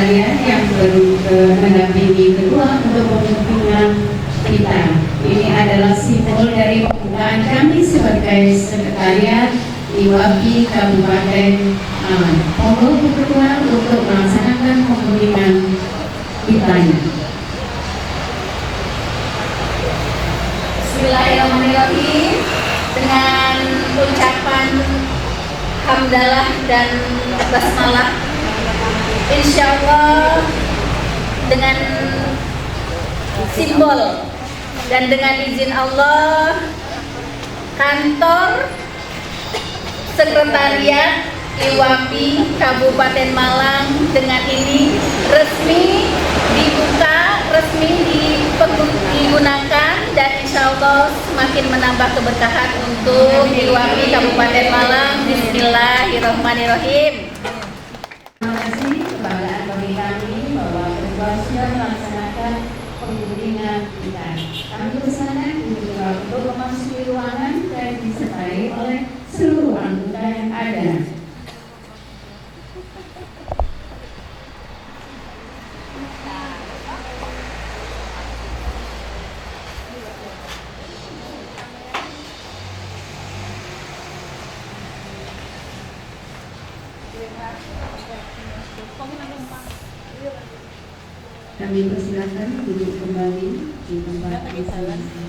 sekalian yang mendampingi kedua untuk pemimpinan kita. Ini adalah simbol dari pembukaan kami sebagai sekretariat IWAPI Kabupaten Malang. Monggo Bu Ketua untuk melaksanakan pemimpinan kitanya. Bismillahirrahmanirrahim. Dengan ucapan hamdalah dan basmalah, insya Allah dengan simbol dan dengan izin Allah, kantor sekretariat IWAPI Kabupaten Malang dengan ini resmi dibuka, resmi digunakan, dan insya Allah semakin menambah keberkahan untuk IWAPI Kabupaten Malang. Bismillahirrahmanirrahim. Terima kasih, kebanggaan bagi kami bahwa Ketua sudah melaksanakan pembimbingan kita. Kami bersama untuk memasuki ruangan dan disertai oleh seluruh anggota yang ada. Kami persilakan duduk kembali di tempat masing-masing.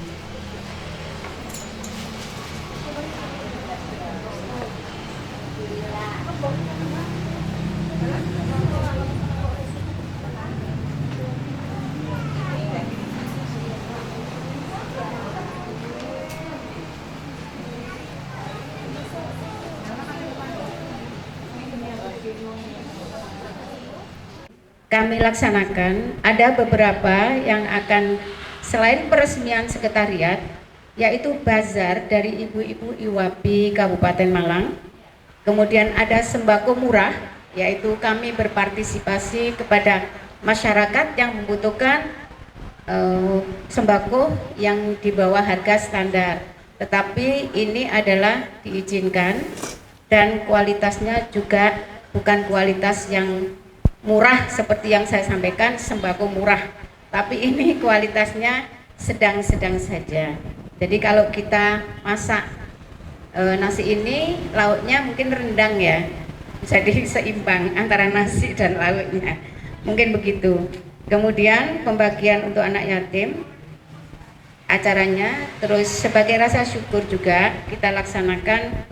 Kami laksanakan, ada beberapa yang akan selain peresmian sekretariat, yaitu bazar dari ibu-ibu IWAPI Kabupaten Malang. Kemudian ada sembako murah, yaitu kami berpartisipasi kepada masyarakat yang membutuhkan sembako yang di bawah harga standar. Tetapi ini adalah diizinkan dan kualitasnya juga bukan kualitas yang murah seperti yang saya sampaikan, sembako murah, tapi ini kualitasnya sedang-sedang saja. Jadi kalau kita masak nasi ini, lauknya mungkin rendang ya, jadi seimbang antara nasi dan lauknya, mungkin begitu. Kemudian pembagian untuk anak yatim acaranya, terus sebagai rasa syukur juga kita laksanakan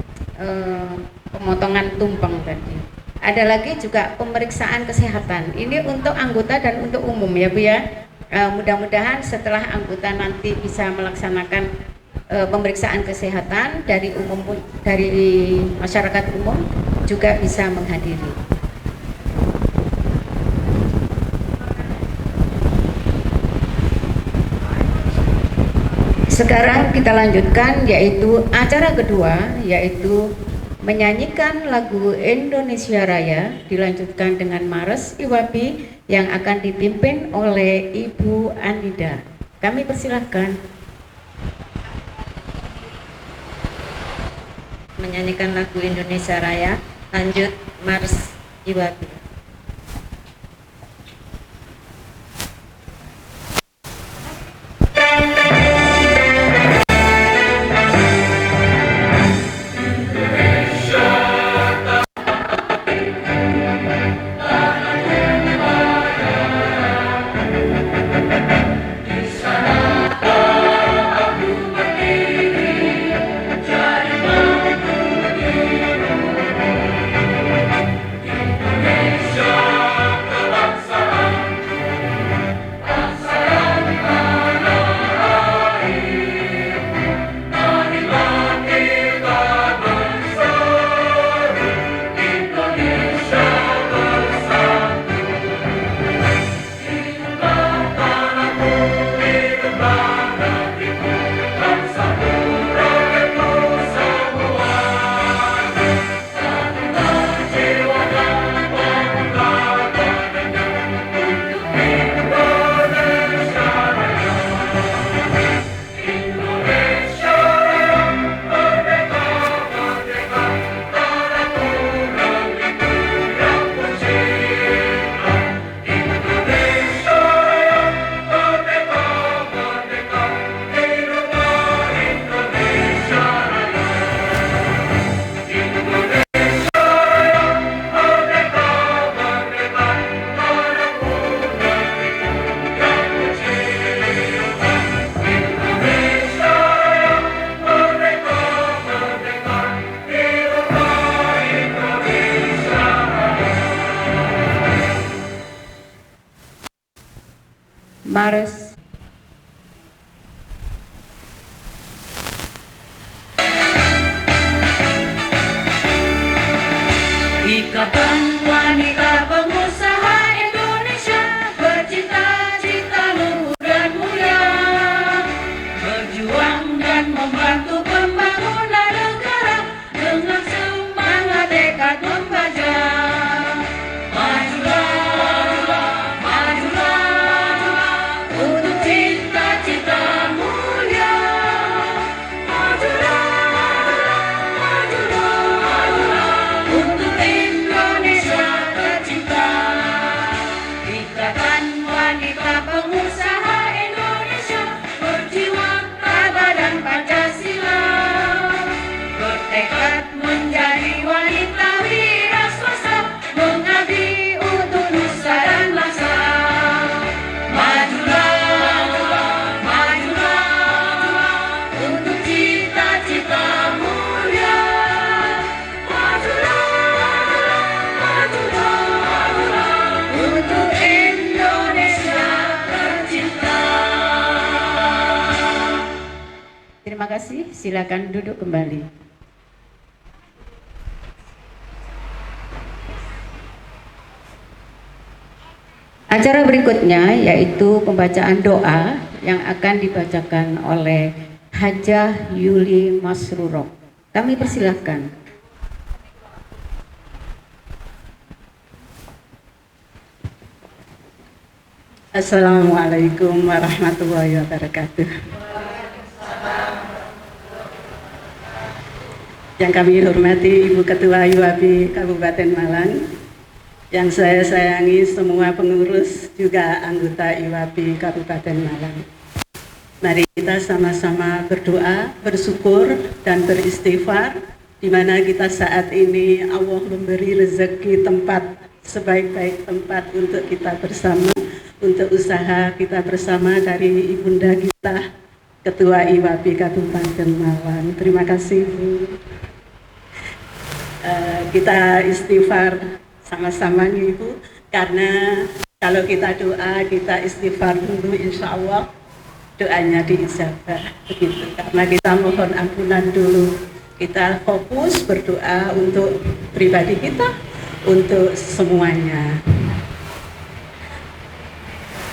pemotongan tumpeng tadi. Ada lagi juga pemeriksaan kesehatan. Ini untuk anggota dan untuk umum ya Bu ya. Mudah-mudahan setelah anggota nanti bisa melaksanakan pemeriksaan kesehatan dari masyarakat umum juga bisa menghadiri. Sekarang kita lanjutkan yaitu acara kedua, yaitu menyanyikan lagu Indonesia Raya, dilanjutkan dengan Mares IWAPI yang akan dipimpin oleh Ibu Anida. Kami persilahkan menyanyikan lagu Indonesia Raya, lanjut Mares IWAPI. Indonesia Mars. Ikatan Wanita Pengusaha Indonesia bercita-cita luhur dan mulia, berjuang dan membantu pembangunan negara dengan semangat tekad membaca. Majulah, majulah, untuk cita-cita mulia. Majulah, majulah, untuk Indonesia tercinta. Ikatan Wanita Pengusaha Indonesia berjiwa tabah dan Pancasila, bertekad menjadi wanita wira swasta, mengabdi untuk nusa dan bangsa. Majulah, majulah, untuk cita-cita mulia. Majulah, majulah, untuk Indonesia tercinta. Terima kasih, silakan duduk kembali. Acara berikutnya yaitu pembacaan doa yang akan dibacakan oleh Hajah Yuli Masruro. Kami persilahkan. Assalamualaikum warahmatullahi wabarakatuh. Yang kami hormati Ibu Ketua IWABI Kabupaten Malang, yang saya sayangi semua pengurus juga anggota IWABI Kabupaten Malang. Mari kita sama-sama berdoa, bersyukur dan beristighfar, di mana kita saat ini Allah memberi rezeki tempat sebaik-baik tempat untuk kita bersama, untuk usaha kita bersama dari Ibunda kita Ketua IWABI Kabupaten Malang. Terima kasih Bu. Kita istighfar sama-sama nih Bu, karena kalau kita doa, kita istighfar dulu, insya Allah doanya diijabah begitu. Karena kita mohon ampunan dulu, kita fokus berdoa untuk pribadi kita, untuk semuanya.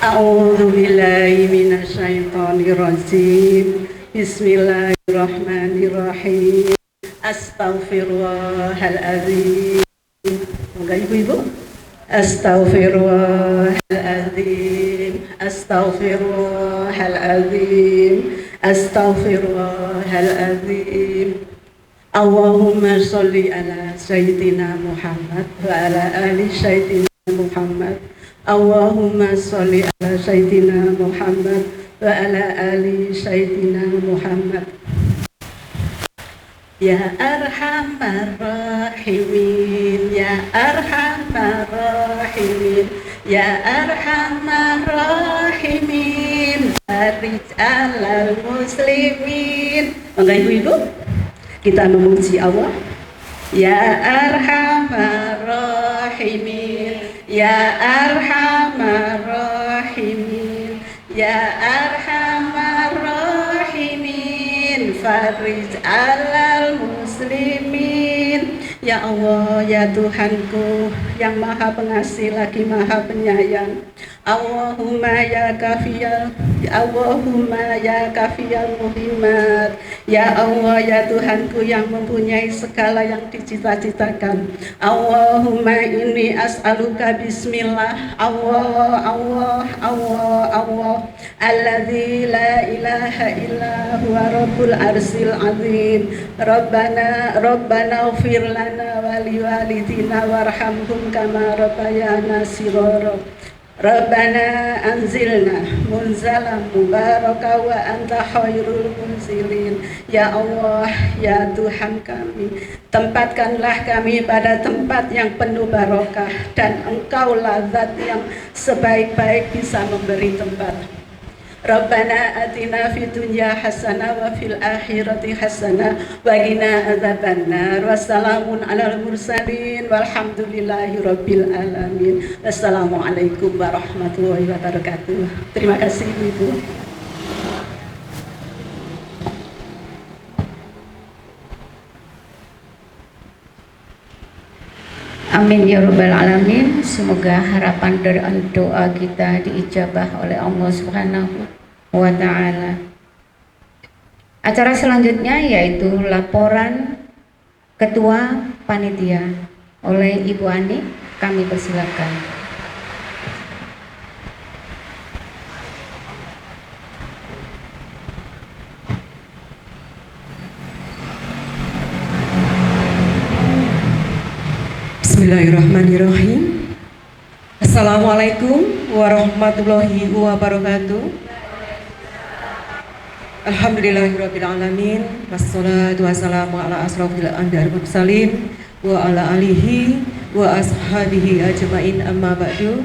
A'udzubillahi minasyaitonirrajim. Bismillahirrahmanirrahim. Astaghfirullahaladzim. Moga ibu-ibu. Astaghfirullahaladzim. Astaghfirullahaladzim. Astaghfirullahaladzim. Allahumma sholli ala Sayyidina Muhammad wa ala ali Sayyidina Muhammad. Allahumma sholli ala Sayyidina Muhammad wa ala ali Sayyidina Muhammad. Ya Arhamar Rahimin, Ya Arhamar Rahimin, Ya Arhamar Rahimin, Farij alal muslimin. Monggo ibu-ibu, kita memuji Allah. Ya Arhamar Rahimin, Ya Arhamar Rahimin, Ya Arhamar Rahimin, Farij alal muslimin. Ya Allah, ya Tuhanku yang maha pengasih lagi maha penyayang. Allahumma ya kafiyal, Allahumma ya kafiyal muhimmat. Ya Allah, ya Tuhanku yang mempunyai segala yang dicita-citakan. Allahumma inni as'aluka bismillah. Allah, Allah, Allah, Allah, alladzi la ilaha illa huwa rabbul arsil azim. Rabbana, Rabbana ufir lana wa liwalidina warhamhum kama rabbayana shighara. Rabbana anzilna munzalan mubaraka wa anta khairul munzilin. Ya Allah, ya Tuhan kami, tempatkanlah kami pada tempat yang penuh barokah, dan Engkaulah zat yang sebaik-baik bisa memberi tempat. Rabbana atina fid dunya hasanah wa fil akhirati hasanah wa qina adzabannar. Wassalamun alal mursalin walhamdulillahi rabbil alamin. Wassalamualaikum warahmatullahi wabarakatuh. Terima kasih Ibu. Amin ya rabbal alamin. Semoga harapan dan doa kita diijabah oleh Allah Subhanahu wa taala. Acara selanjutnya yaitu laporan Ketua Panitia oleh Ibu Ani. Kami persilakan. Bismillahirrahmanirrahim. Assalamualaikum warahmatullahi wabarakatuh. Alhamdulillahirabbil alamin. Wassalatu wassalamu ala asrofil anbiya'i wal mursalin wa ala alihi wa ashabihi ajmain, amma ba'du.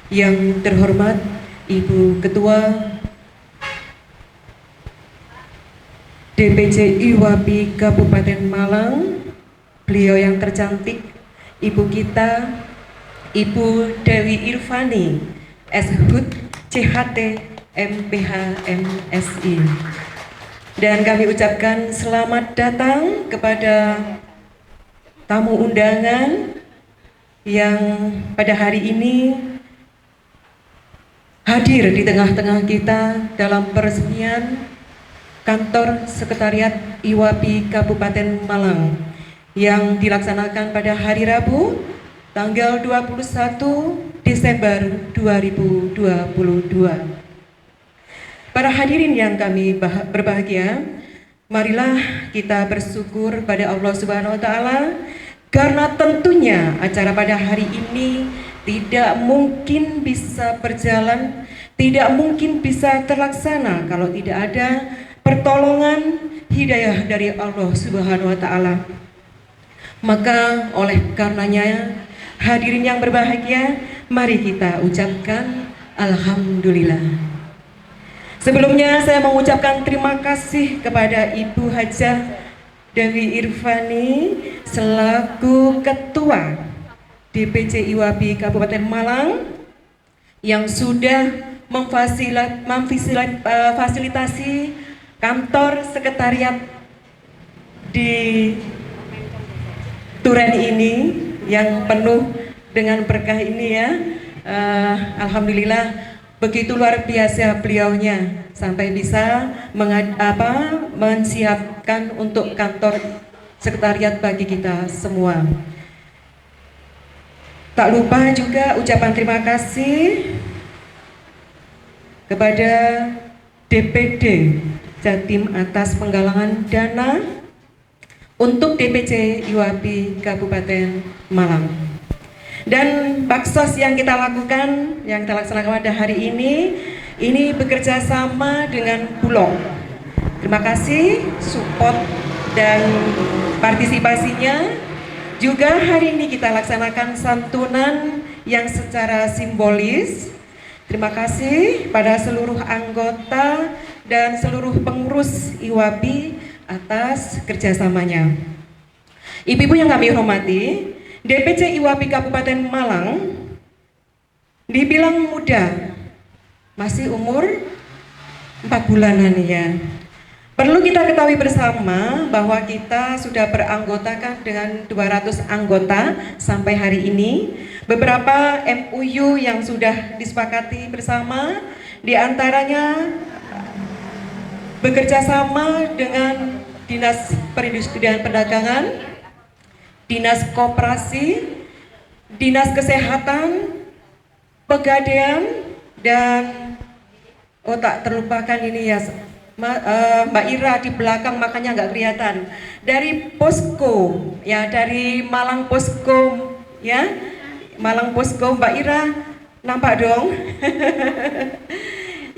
Yang terhormat Ibu Ketua DPC IWAPI Kabupaten Malang, beliau yang tercantik Ibu kita, Ibu Dewi Irvani, Shut CHT MPH MSI. Dan kami ucapkan selamat datang kepada tamu undangan yang pada hari ini hadir di tengah-tengah kita dalam peresmian kantor sekretariat IWAPI Kabupaten Malang yang dilaksanakan pada hari Rabu tanggal 21 Desember 2022. Para hadirin yang kami berbahagia, marilah kita bersyukur pada Allah Subhanahu wa taala karena tentunya acara pada hari ini tidak mungkin bisa berjalan, tidak mungkin bisa terlaksana kalau tidak ada pertolongan hidayah dari Allah Subhanahu wa taala. Maka oleh karenanya hadirin yang berbahagia, mari kita ucapkan Alhamdulillah. Sebelumnya saya mengucapkan terima kasih kepada Ibu Hajah Dewi Irvani selaku Ketua DPC IWAPI Kabupaten Malang yang sudah memfasilitasi kantor sekretariat di Turen ini yang penuh dengan berkah ini ya. Alhamdulillah begitu luar biasa beliaunya sampai bisa mensiapkan untuk kantor sekretariat bagi kita semua. Tak lupa juga ucapan terima kasih kepada DPD Jatim atas penggalangan dana untuk DPC IWAPI Kabupaten Malang. Dan baksos yang kita lakukan, yang kita laksanakan pada hari ini bekerja sama dengan Bulog. Terima kasih support dan partisipasinya. Juga hari ini kita laksanakan santunan yang secara simbolis. Terima kasih pada seluruh anggota dan seluruh pengurus IWAPI atas kerjasamanya. Ibu-ibu yang kami hormati, DPC IWAPI Kabupaten Malang dibilang muda, masih umur 4 bulanan ya. Perlu kita ketahui bersama bahwa kita sudah beranggotakan dengan 200 anggota sampai hari ini. Beberapa MOU yang sudah disepakati bersama, diantaranya bekerja sama dengan Dinas Perindustrian Perdagangan, Dinas Koperasi, Dinas Kesehatan, Pegadaian, dan tak terlupakan ini ya Mbak Ira di belakang, makanya nggak kelihatan, dari Posko ya, dari Malang Posko ya, Malang Posko. Mbak Ira nampak dong.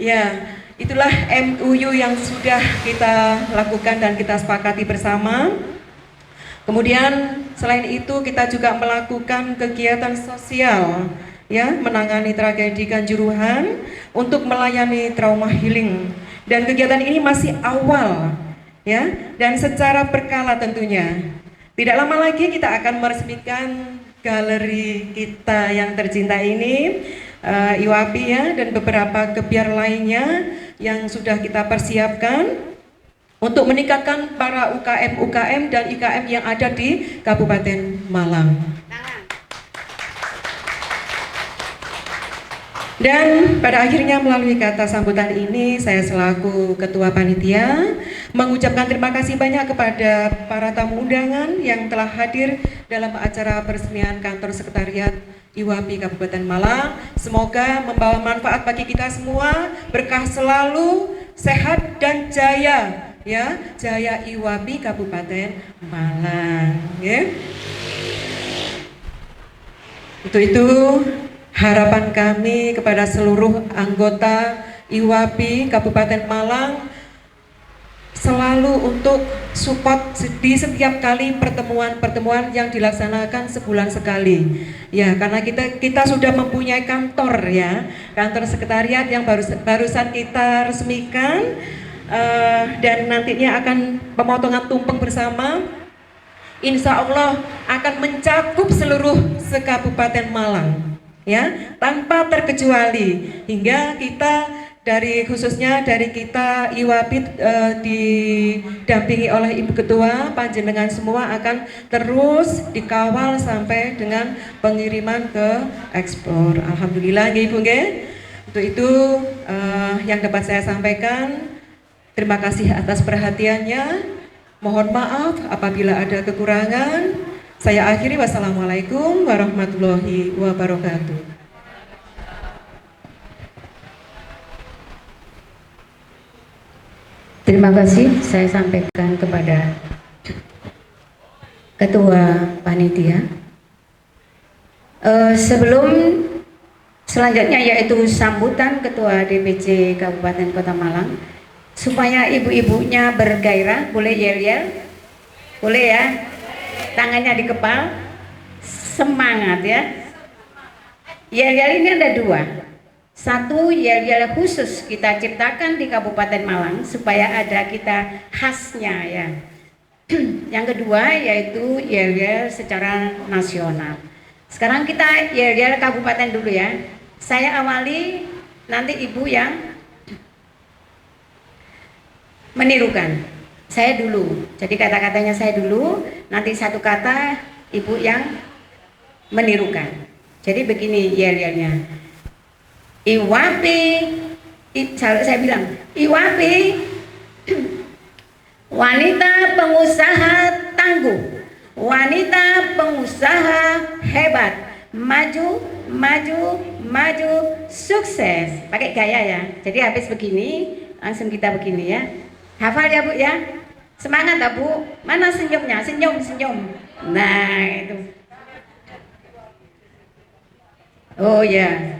Ya, itulah MOU yang sudah kita lakukan dan kita sepakati bersama. Kemudian selain itu kita juga melakukan kegiatan sosial ya, menangani tragedi Kanjuruhan untuk melayani trauma healing. Dan kegiatan ini masih awal, ya, dan secara berkala tentunya. Tidak lama lagi kita akan meresmikan galeri kita yang tercinta ini, IWAPI ya, dan beberapa kebiar lainnya yang sudah kita persiapkan untuk meningkatkan para UKM dan IKM yang ada di Kabupaten Malang. Dan pada akhirnya melalui kata sambutan ini, saya selaku Ketua Panitia mengucapkan terima kasih banyak kepada para tamu undangan yang telah hadir dalam acara peresmian kantor sekretariat IWAPI Kabupaten Malang. Semoga membawa manfaat bagi kita semua, berkah selalu, sehat dan jaya, ya, jaya IWAPI Kabupaten Malang, ya. Untuk itu harapan kami kepada seluruh anggota IWAPI Kabupaten Malang selalu untuk support di setiap kali pertemuan-pertemuan yang dilaksanakan sebulan sekali. Ya, karena kita sudah mempunyai kantor ya, kantor sekretariat yang barusan kita resmikan, dan nantinya akan pemotongan tumpeng bersama. Insya Allah akan mencakup seluruh se-Kabupaten Malang, ya, tanpa terkecuali, hingga kita khususnya dari kita IWAPI didampingi oleh Ibu Ketua, panjenengan semua akan terus dikawal sampai dengan pengiriman ke ekspor. Alhamdulillah, nggih Ibu nggih. Untuk itu yang dapat saya sampaikan. Terima kasih atas perhatiannya. Mohon maaf apabila ada kekurangan. Saya akhiri, wassalamualaikum warahmatullahi wabarakatuh. Terima kasih saya sampaikan kepada Ketua Panitia. Sebelum selanjutnya yaitu sambutan Ketua DPC Kabupaten Kota Malang, supaya ibu-ibunya bergairah, boleh yel-yel? Boleh ya? Tangannya di kepal, semangat ya. Yel-yel ini ada dua. Satu, yel-yel khusus kita ciptakan di Kabupaten Malang supaya ada kita khasnya ya. Yang kedua yaitu yel-yel secara nasional. Sekarang kita yel-yel kabupaten dulu ya. Saya awali, nanti ibu yang menirukan. Saya dulu. Jadi kata-katanya saya dulu, nanti satu kata ibu yang menirukan. Jadi begini yel-yelnya. IWAPI, saya bilang IWAPI, wanita pengusaha tangguh, wanita pengusaha hebat, maju, maju, maju, sukses. Pakai gaya ya. Jadi habis begini, langsung kita begini ya. Hafal ya Bu ya. Semangat ya Bu. Mana senyumnya? Senyum, senyum. Nah itu. Oh ya.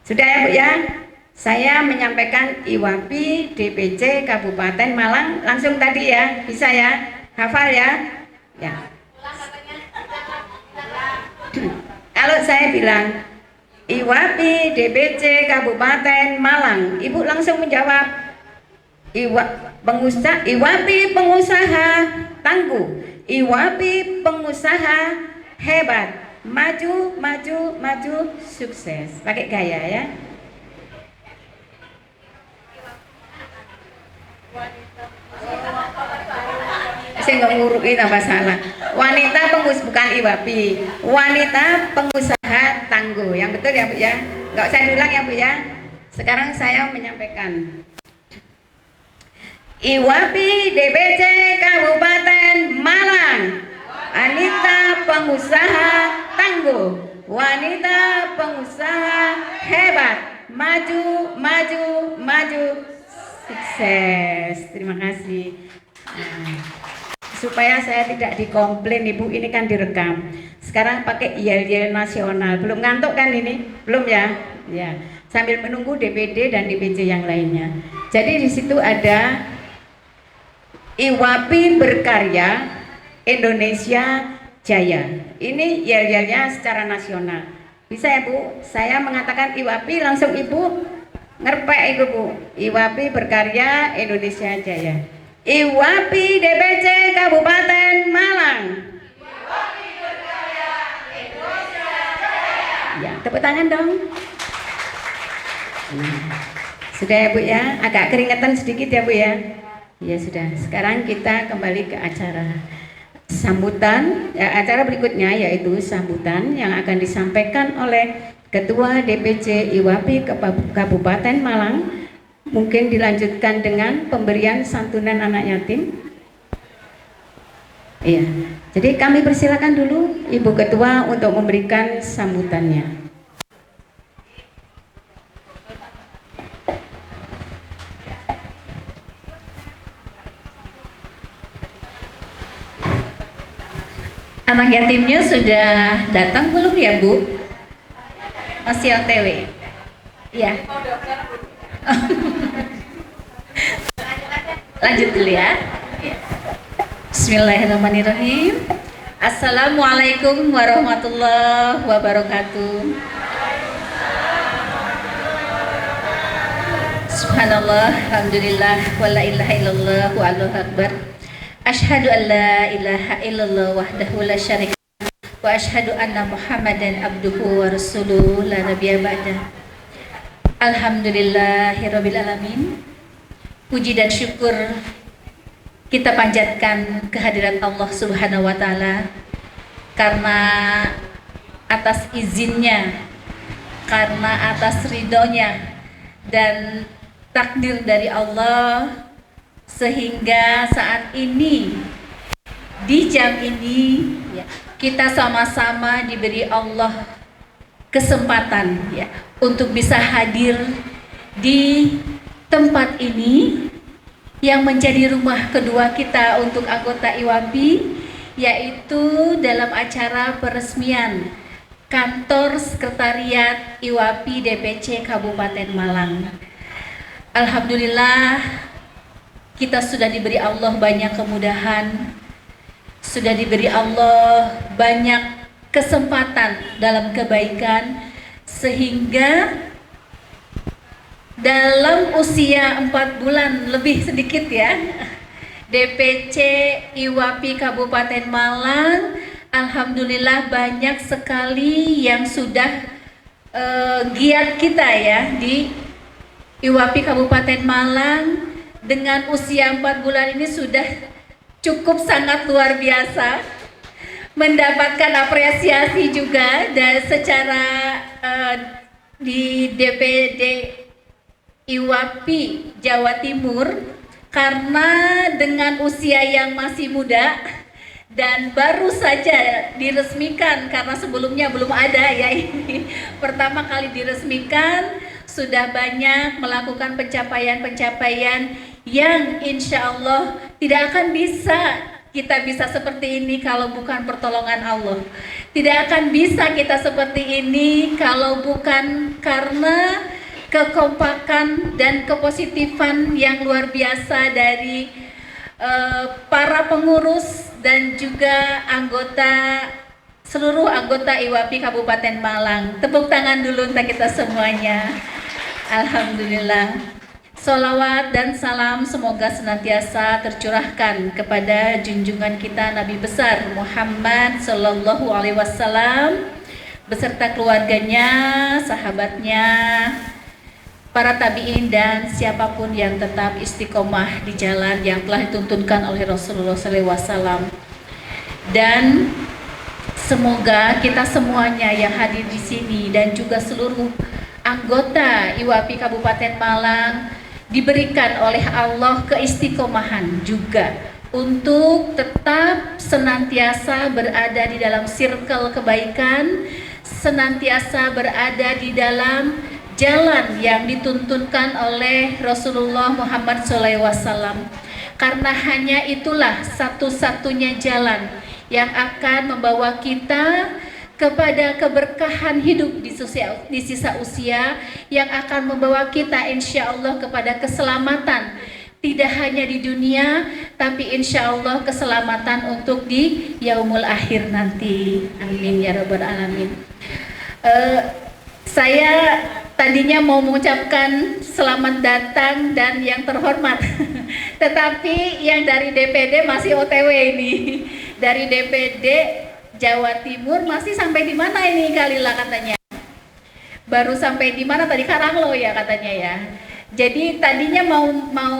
Sudah ya Bu ya. Saya menyampaikan IWAPI DPC Kabupaten Malang langsung tadi ya. Bisa ya? Hafal ya? Ya. Kalau saya bilang IWAPI DPC Kabupaten Malang, Ibu langsung menjawab IWAPI pengusaha tangguh, IWAPI pengusaha hebat, maju, maju, maju, sukses. Pakai gaya ya. Saya nggak ngurukin apa salah. Wanita pengusaha, bukan IWAPI, wanita pengusaha tangguh. Yang betul ya Bu ya. Nggak usah diulang ya Bu ya. Sekarang saya menyampaikan IWAPI DPC Kabupaten Malang, wanita pengusaha tangguh, wanita pengusaha hebat, maju, maju, maju, sukses. Terima kasih. Supaya saya tidak dikomplain Ibu, ini kan direkam. Sekarang pakai yel-yel nasional. Belum ngantuk kan ini? Belum ya? Ya. Sambil menunggu DPD dan DPC yang lainnya. Jadi di situ ada IWAPI berkarya, Indonesia Jaya. Ini yel-yelnya secara nasional. Bisa ya Bu? Saya mengatakan IWAPI langsung Ibu ngerpek itu Bu. IWAPI Berkarya Indonesia Jaya. IWAPI DPC Kabupaten Malang. IWAPI Berkarya Indonesia Jaya. Ya, tepuk tangan dong. Sudah ya Bu ya, agak keringetan sedikit ya Bu ya. Ya sudah, sekarang kita kembali ke acara sambutan. Acara berikutnya yaitu sambutan yang akan disampaikan oleh Ketua DPC IWAPI Kabupaten Malang. Mungkin dilanjutkan dengan pemberian santunan anak yatim. Iya, jadi kami persilakan dulu Ibu Ketua untuk memberikan sambutannya. Anak yatimnya sudah datang belum ya Bu? Masih OTW? Iya. Lanjut dulu ya. Bismillahirrahmanirrahim. Assalamualaikum warahmatullahi wabarakatuh. Subhanallah, alhamdulillah, wa la ilaha illallah, wa Allahu akbar. Asyhadu an la ilaha illallah wahdahu la syarika wa asyhadu anna Muhammadan abduhu wa rasuluhu la nabiyya ba'dah. Alhamdulillahirabbil alamin. Puji dan syukur kita panjatkan kehadirat Allah Subhanahu wa taala karena atas izinnya, karena atas ridhonya dan takdir dari Allah, sehingga saat ini di jam ini ya, kita sama-sama diberi Allah kesempatan ya untuk bisa hadir di tempat ini yang menjadi rumah kedua kita untuk anggota IWAPI, yaitu dalam acara peresmian kantor sekretariat IWAPI DPC Kabupaten Malang. Alhamdulillah, kita sudah diberi Allah banyak kemudahan, sudah diberi Allah banyak kesempatan dalam kebaikan, sehingga dalam usia 4 bulan lebih sedikit ya, DPC IWAPI Kabupaten Malang alhamdulillah banyak sekali yang sudah giat kita ya di IWAPI Kabupaten Malang. Dengan usia 4 bulan ini sudah cukup sangat luar biasa, mendapatkan apresiasi juga dan secara di DPD IWAPI Jawa Timur, karena dengan usia yang masih muda dan baru saja diresmikan, karena sebelumnya belum ada ya, ini pertama kali diresmikan, sudah banyak melakukan pencapaian-pencapaian yang insya Allah tidak akan kita bisa seperti ini kalau bukan pertolongan Allah. Tidak akan bisa kita seperti ini kalau bukan karena kekompakan dan kepositifan yang luar biasa dari para pengurus dan juga seluruh anggota IWAPI Kabupaten Malang. Tepuk tangan dulu untuk kita semuanya. Alhamdulillah. Sholawat dan salam semoga senantiasa tercurahkan kepada junjungan kita Nabi besar Muhammad Sallallahu Alaihi Wasallam beserta keluarganya, sahabatnya, para tabi'in dan siapapun yang tetap istiqomah di jalan yang telah dituntunkan oleh Rasulullah SAW. Dan semoga kita semuanya yang hadir di sini dan juga seluruh anggota IWAPI Kabupaten Malang diberikan oleh Allah keistiqomahan juga untuk tetap senantiasa berada di dalam circle kebaikan, senantiasa berada di dalam jalan yang dituntunkan oleh Rasulullah Muhammad SAW, karena hanya itulah satu-satunya jalan yang akan membawa kita kepada keberkahan hidup di sisa usia, yang akan membawa kita insya Allah kepada keselamatan tidak hanya di dunia, tapi insya Allah keselamatan untuk di yaumul akhir nanti. Amin ya rabbal alamin. Saya tadinya mau mengucapkan selamat datang dan yang terhormat, tetapi yang dari DPD masih OTW ini. Dari DPD Jawa Timur masih sampai di mana ini Kalila katanya? Baru sampai di mana tadi? Karanglo ya katanya ya. Jadi tadinya mau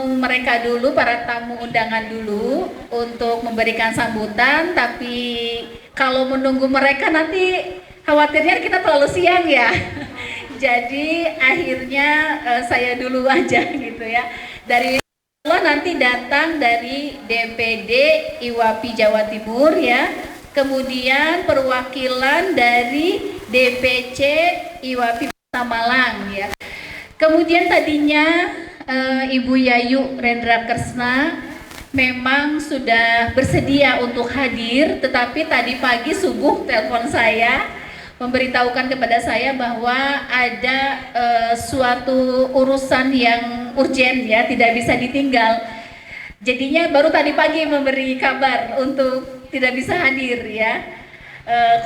mereka dulu, para tamu undangan dulu untuk memberikan sambutan, tapi kalau menunggu mereka nanti khawatirnya kita terlalu siang ya. Jadi akhirnya saya dulu aja gitu ya. Dari Allah nanti datang dari DPD IWAPI Jawa Timur ya. Kemudian perwakilan dari DPC IWAPI Kota Malang ya. Kemudian tadinya Ibu Yayu Rendra Kresna memang sudah bersedia untuk hadir, tetapi tadi pagi subuh telepon saya memberitahukan kepada saya bahwa ada suatu urusan yang urgent ya, tidak bisa ditinggal. Jadinya baru tadi pagi memberi kabar untuk tidak bisa hadir ya.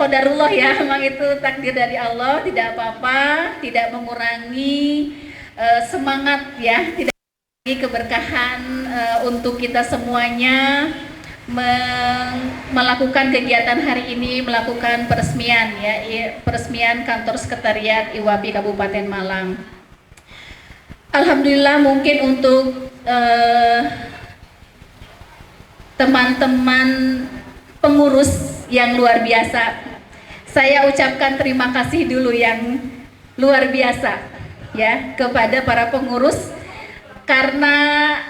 Qadarullah ya, memang itu takdir dari Allah, tidak apa-apa, tidak mengurangi semangat ya, tidak mengurangi keberkahan untuk kita semuanya melakukan kegiatan hari ini, melakukan peresmian ya, peresmian kantor sekretariat IWAPI Kabupaten Malang. Alhamdulillah mungkin untuk teman-teman pengurus yang luar biasa, saya ucapkan terima kasih dulu yang luar biasa ya kepada para pengurus, karena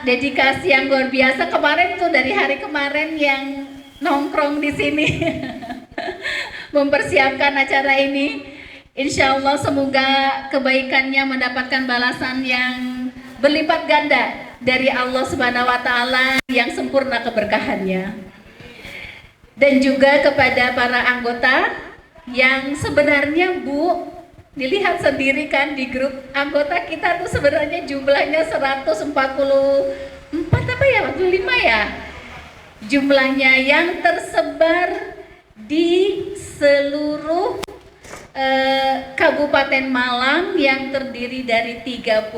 dedikasi yang luar biasa kemarin tuh, dari hari kemarin yang nongkrong di sini mempersiapkan acara ini. Insya Allah semoga kebaikannya mendapatkan balasan yang berlipat ganda dari Allah Subhanahu wa Ta'ala yang sempurna keberkahannya. Dan juga kepada para anggota yang sebenarnya Bu, dilihat sendiri kan di grup anggota kita tuh sebenarnya jumlahnya 144 apa ya, 45 ya jumlahnya, yang tersebar di seluruh Kabupaten Malang yang terdiri dari 33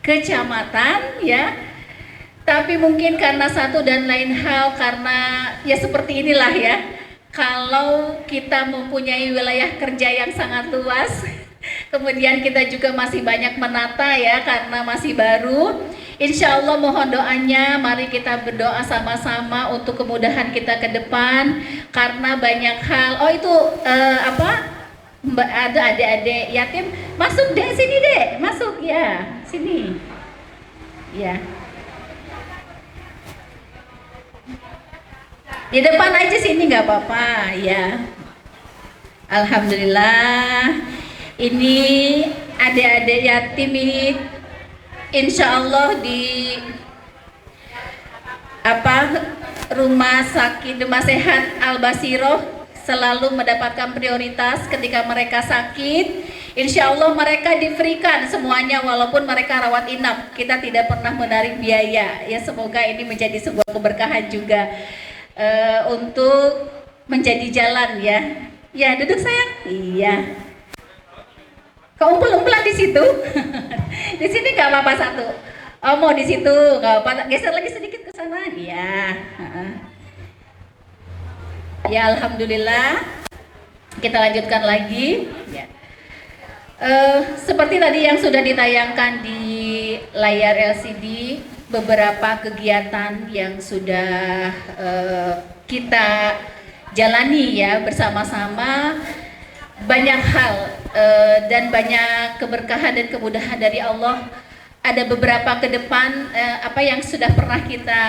kecamatan ya. Tapi mungkin karena satu dan lain hal, karena ya seperti inilah ya, kalau kita mempunyai wilayah kerja yang sangat luas, kemudian kita juga masih banyak menata ya karena masih baru. Insya Allah mohon doanya, mari kita berdoa sama-sama untuk kemudahan kita ke depan, karena banyak hal. Oh itu ada adik-adik yatim, masuk dek sini dek, masuk ya sini ya. Di depan aja sini nggak apa-apa ya. Alhamdulillah ini adik-adik yatim ini insya Allah di Rumah Sakit Demam Sehat Al Basiroh selalu mendapatkan prioritas ketika mereka sakit. Insya Allah mereka diberikan semuanya walaupun mereka rawat inap. Kita tidak pernah menarik biaya ya. Semoga ini menjadi sebuah keberkahan juga untuk menjadi jalan ya. Ya duduk sayang. Iya. Kau umpul-umpulan di situ. Di sini nggak apa-apa satu. Oh mau di situ nggak apa-apa. Geser lagi sedikit ke sana. Iya. Ya alhamdulillah. Kita lanjutkan lagi. Ya. Seperti tadi yang sudah ditayangkan di layar LCD, beberapa kegiatan yang sudah kita jalani ya bersama-sama, banyak hal dan banyak keberkahan dan kemudahan dari Allah. Ada beberapa ke depan apa yang sudah pernah kita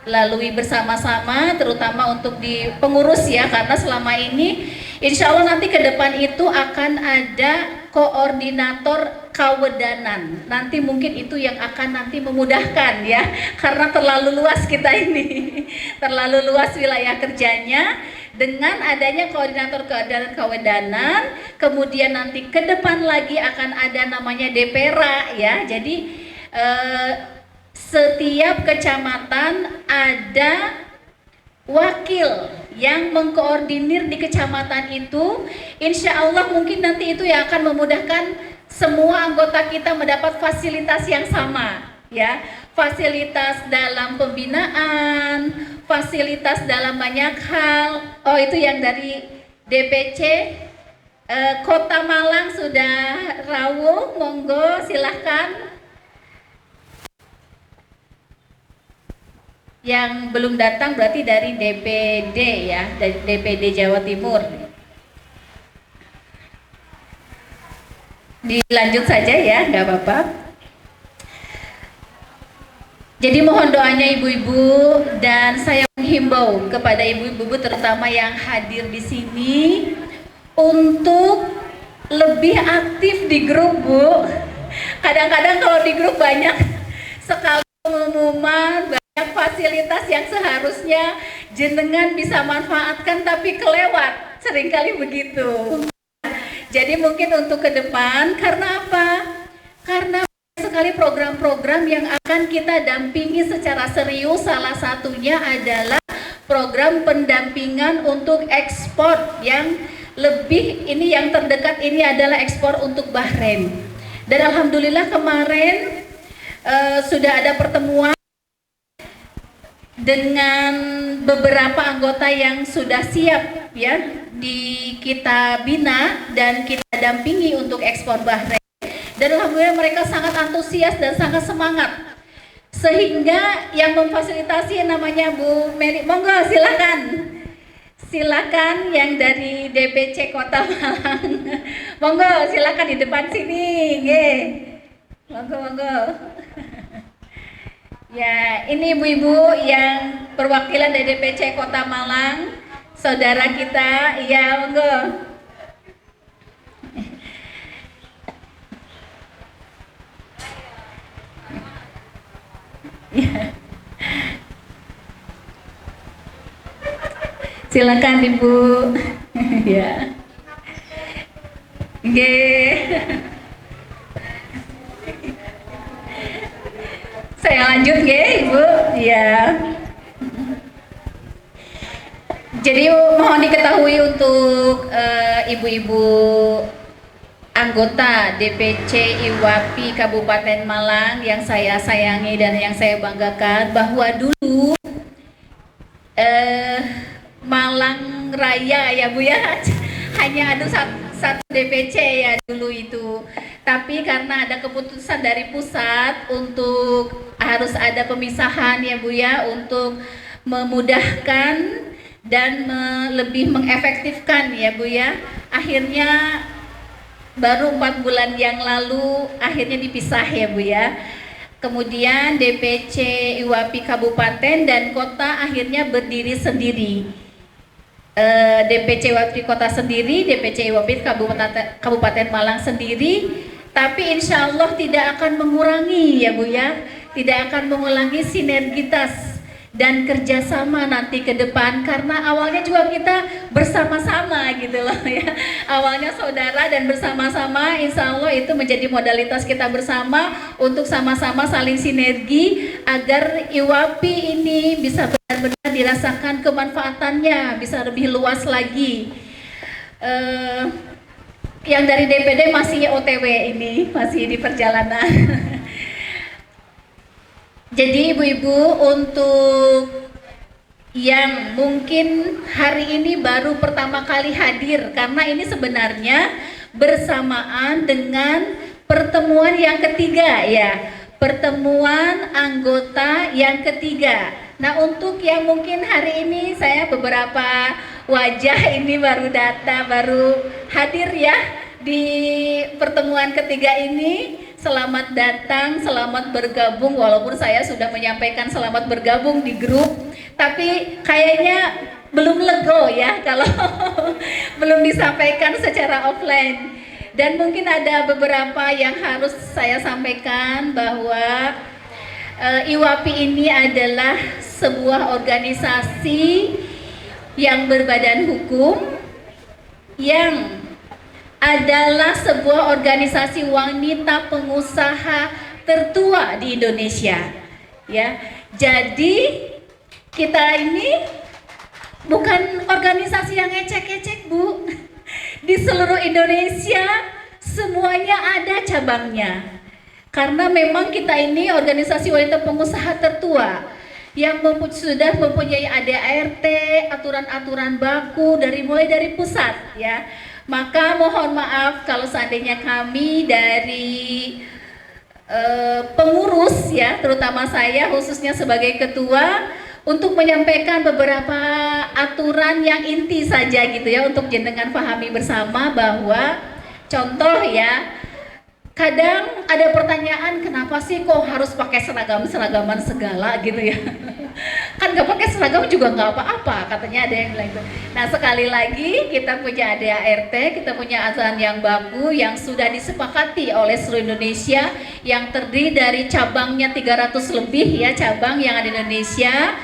lalui bersama-sama, terutama untuk di pengurus ya, karena selama ini insya Allah nanti ke depan itu akan ada koordinator kawedanan. Nanti mungkin itu yang akan nanti memudahkan ya, karena terlalu luas kita ini, terlalu luas wilayah kerjanya. Dengan adanya koordinator kawedanan, kemudian nanti ke depan lagi akan ada namanya DPRA ya. Jadi setiap kecamatan ada wakil yang mengkoordinir di kecamatan itu. Insya Allah mungkin nanti itu yang akan memudahkan semua anggota kita mendapat fasilitas yang sama, ya, fasilitas dalam pembinaan, fasilitas dalam banyak hal. Oh, itu yang dari DPC Kota Malang sudah rawuh, monggo silahkan. Yang belum datang berarti dari DPD ya, dari DPD Jawa Timur. Dilanjut saja ya, nggak apa-apa. Jadi mohon doanya ibu-ibu, dan saya menghimbau kepada ibu-ibu terutama yang hadir di sini untuk lebih aktif di grup, Bu. Kadang-kadang kalau di grup banyak sekali pengumuman, banyak fasilitas yang seharusnya jenengan bisa manfaatkan tapi kelewat, seringkali begitu. Jadi mungkin untuk ke depan, karena apa? Karena sekali program-program yang akan kita dampingi secara serius, salah satunya adalah program pendampingan untuk ekspor yang lebih, ini yang terdekat ini adalah ekspor untuk Bahrain. Dan alhamdulillah kemarin sudah ada pertemuan dengan beberapa anggota yang sudah siap ya kita bina dan kita dampingi untuk ekspor Bahrain. Dan alhamdulillah mereka sangat antusias dan sangat semangat, sehingga yang memfasilitasi namanya Bu Meli. Monggo silakan yang dari DPC Kota Malang. Monggo silakan di depan sini, nggih. Monggo. Ya, ini ibu-ibu yang perwakilan dari DPC Kota Malang, saudara kita. Ya, monggo. Ya. Silakan Ibu. Ya. Nggih. Saya lanjut nggih, Ibu. Ya. Jadi mohon diketahui untuk ibu-ibu anggota DPC IWAPI Kabupaten Malang yang saya sayangi dan yang saya banggakan, bahwa dulu Malang Raya ya Bu ya, hanya ada satu DPC ya dulu itu. Tapi karena ada keputusan dari pusat untuk harus ada pemisahan ya Bu ya, untuk memudahkan dan lebih mengefektifkan ya Bu ya, akhirnya baru 4 bulan yang lalu akhirnya dipisah ya Bu ya. Kemudian DPC IWAPI Kabupaten dan Kota akhirnya berdiri sendiri. DPC IWAPI Kota sendiri, DPC IWAPI Kabupaten Malang sendiri. Tapi insya Allah tidak akan mengurangi ya Bu ya, tidak akan mengurangi sinergitas dan kerjasama nanti ke depan, karena awalnya juga kita bersama-sama gitu loh ya, awalnya saudara dan bersama-sama, insya Allah itu menjadi modalitas kita bersama untuk sama-sama saling sinergi agar IWAPI ini bisa benar-benar dirasakan kemanfaatannya, bisa lebih luas lagi. Yang dari DPD masih OTW ini, masih di perjalanan. Jadi ibu-ibu, untuk yang mungkin hari ini baru pertama kali hadir, karena ini sebenarnya bersamaan dengan pertemuan yang ketiga ya, pertemuan anggota yang ketiga. Nah, untuk yang mungkin hari ini saya beberapa wajah ini baru baru hadir ya di pertemuan ketiga ini. Selamat datang, selamat bergabung, walaupun saya sudah menyampaikan selamat bergabung di grup, tapi kayaknya belum lego ya kalau belum disampaikan secara offline. Dan mungkin ada beberapa yang harus saya sampaikan, bahwa IWAPI ini adalah sebuah organisasi yang berbadan hukum, yang adalah sebuah organisasi wanita pengusaha tertua di Indonesia. ya. Jadi kita ini bukan organisasi yang ecek-ecek, Bu. Di seluruh Indonesia semuanya ada cabangnya. Karena memang kita ini organisasi wanita pengusaha tertua yang sudah mempunyai ADART, aturan-aturan baku mulai dari pusat, ya. Maka mohon maaf kalau seandainya kami dari pengurus, ya, terutama saya khususnya sebagai ketua, untuk menyampaikan beberapa aturan yang inti saja gitu ya, untuk jenengan pahami bersama bahwa contoh ya, kadang ada pertanyaan kenapa sih kok harus pakai seragaman segala gitu ya. Kan nggak pakai seragam juga nggak apa-apa, katanya ada yang bilang itu. Nah, sekali lagi kita punya ADART, kita punya aturan yang baku yang sudah disepakati oleh seluruh Indonesia, yang terdiri dari cabangnya 300 lebih ya cabang yang ada di Indonesia.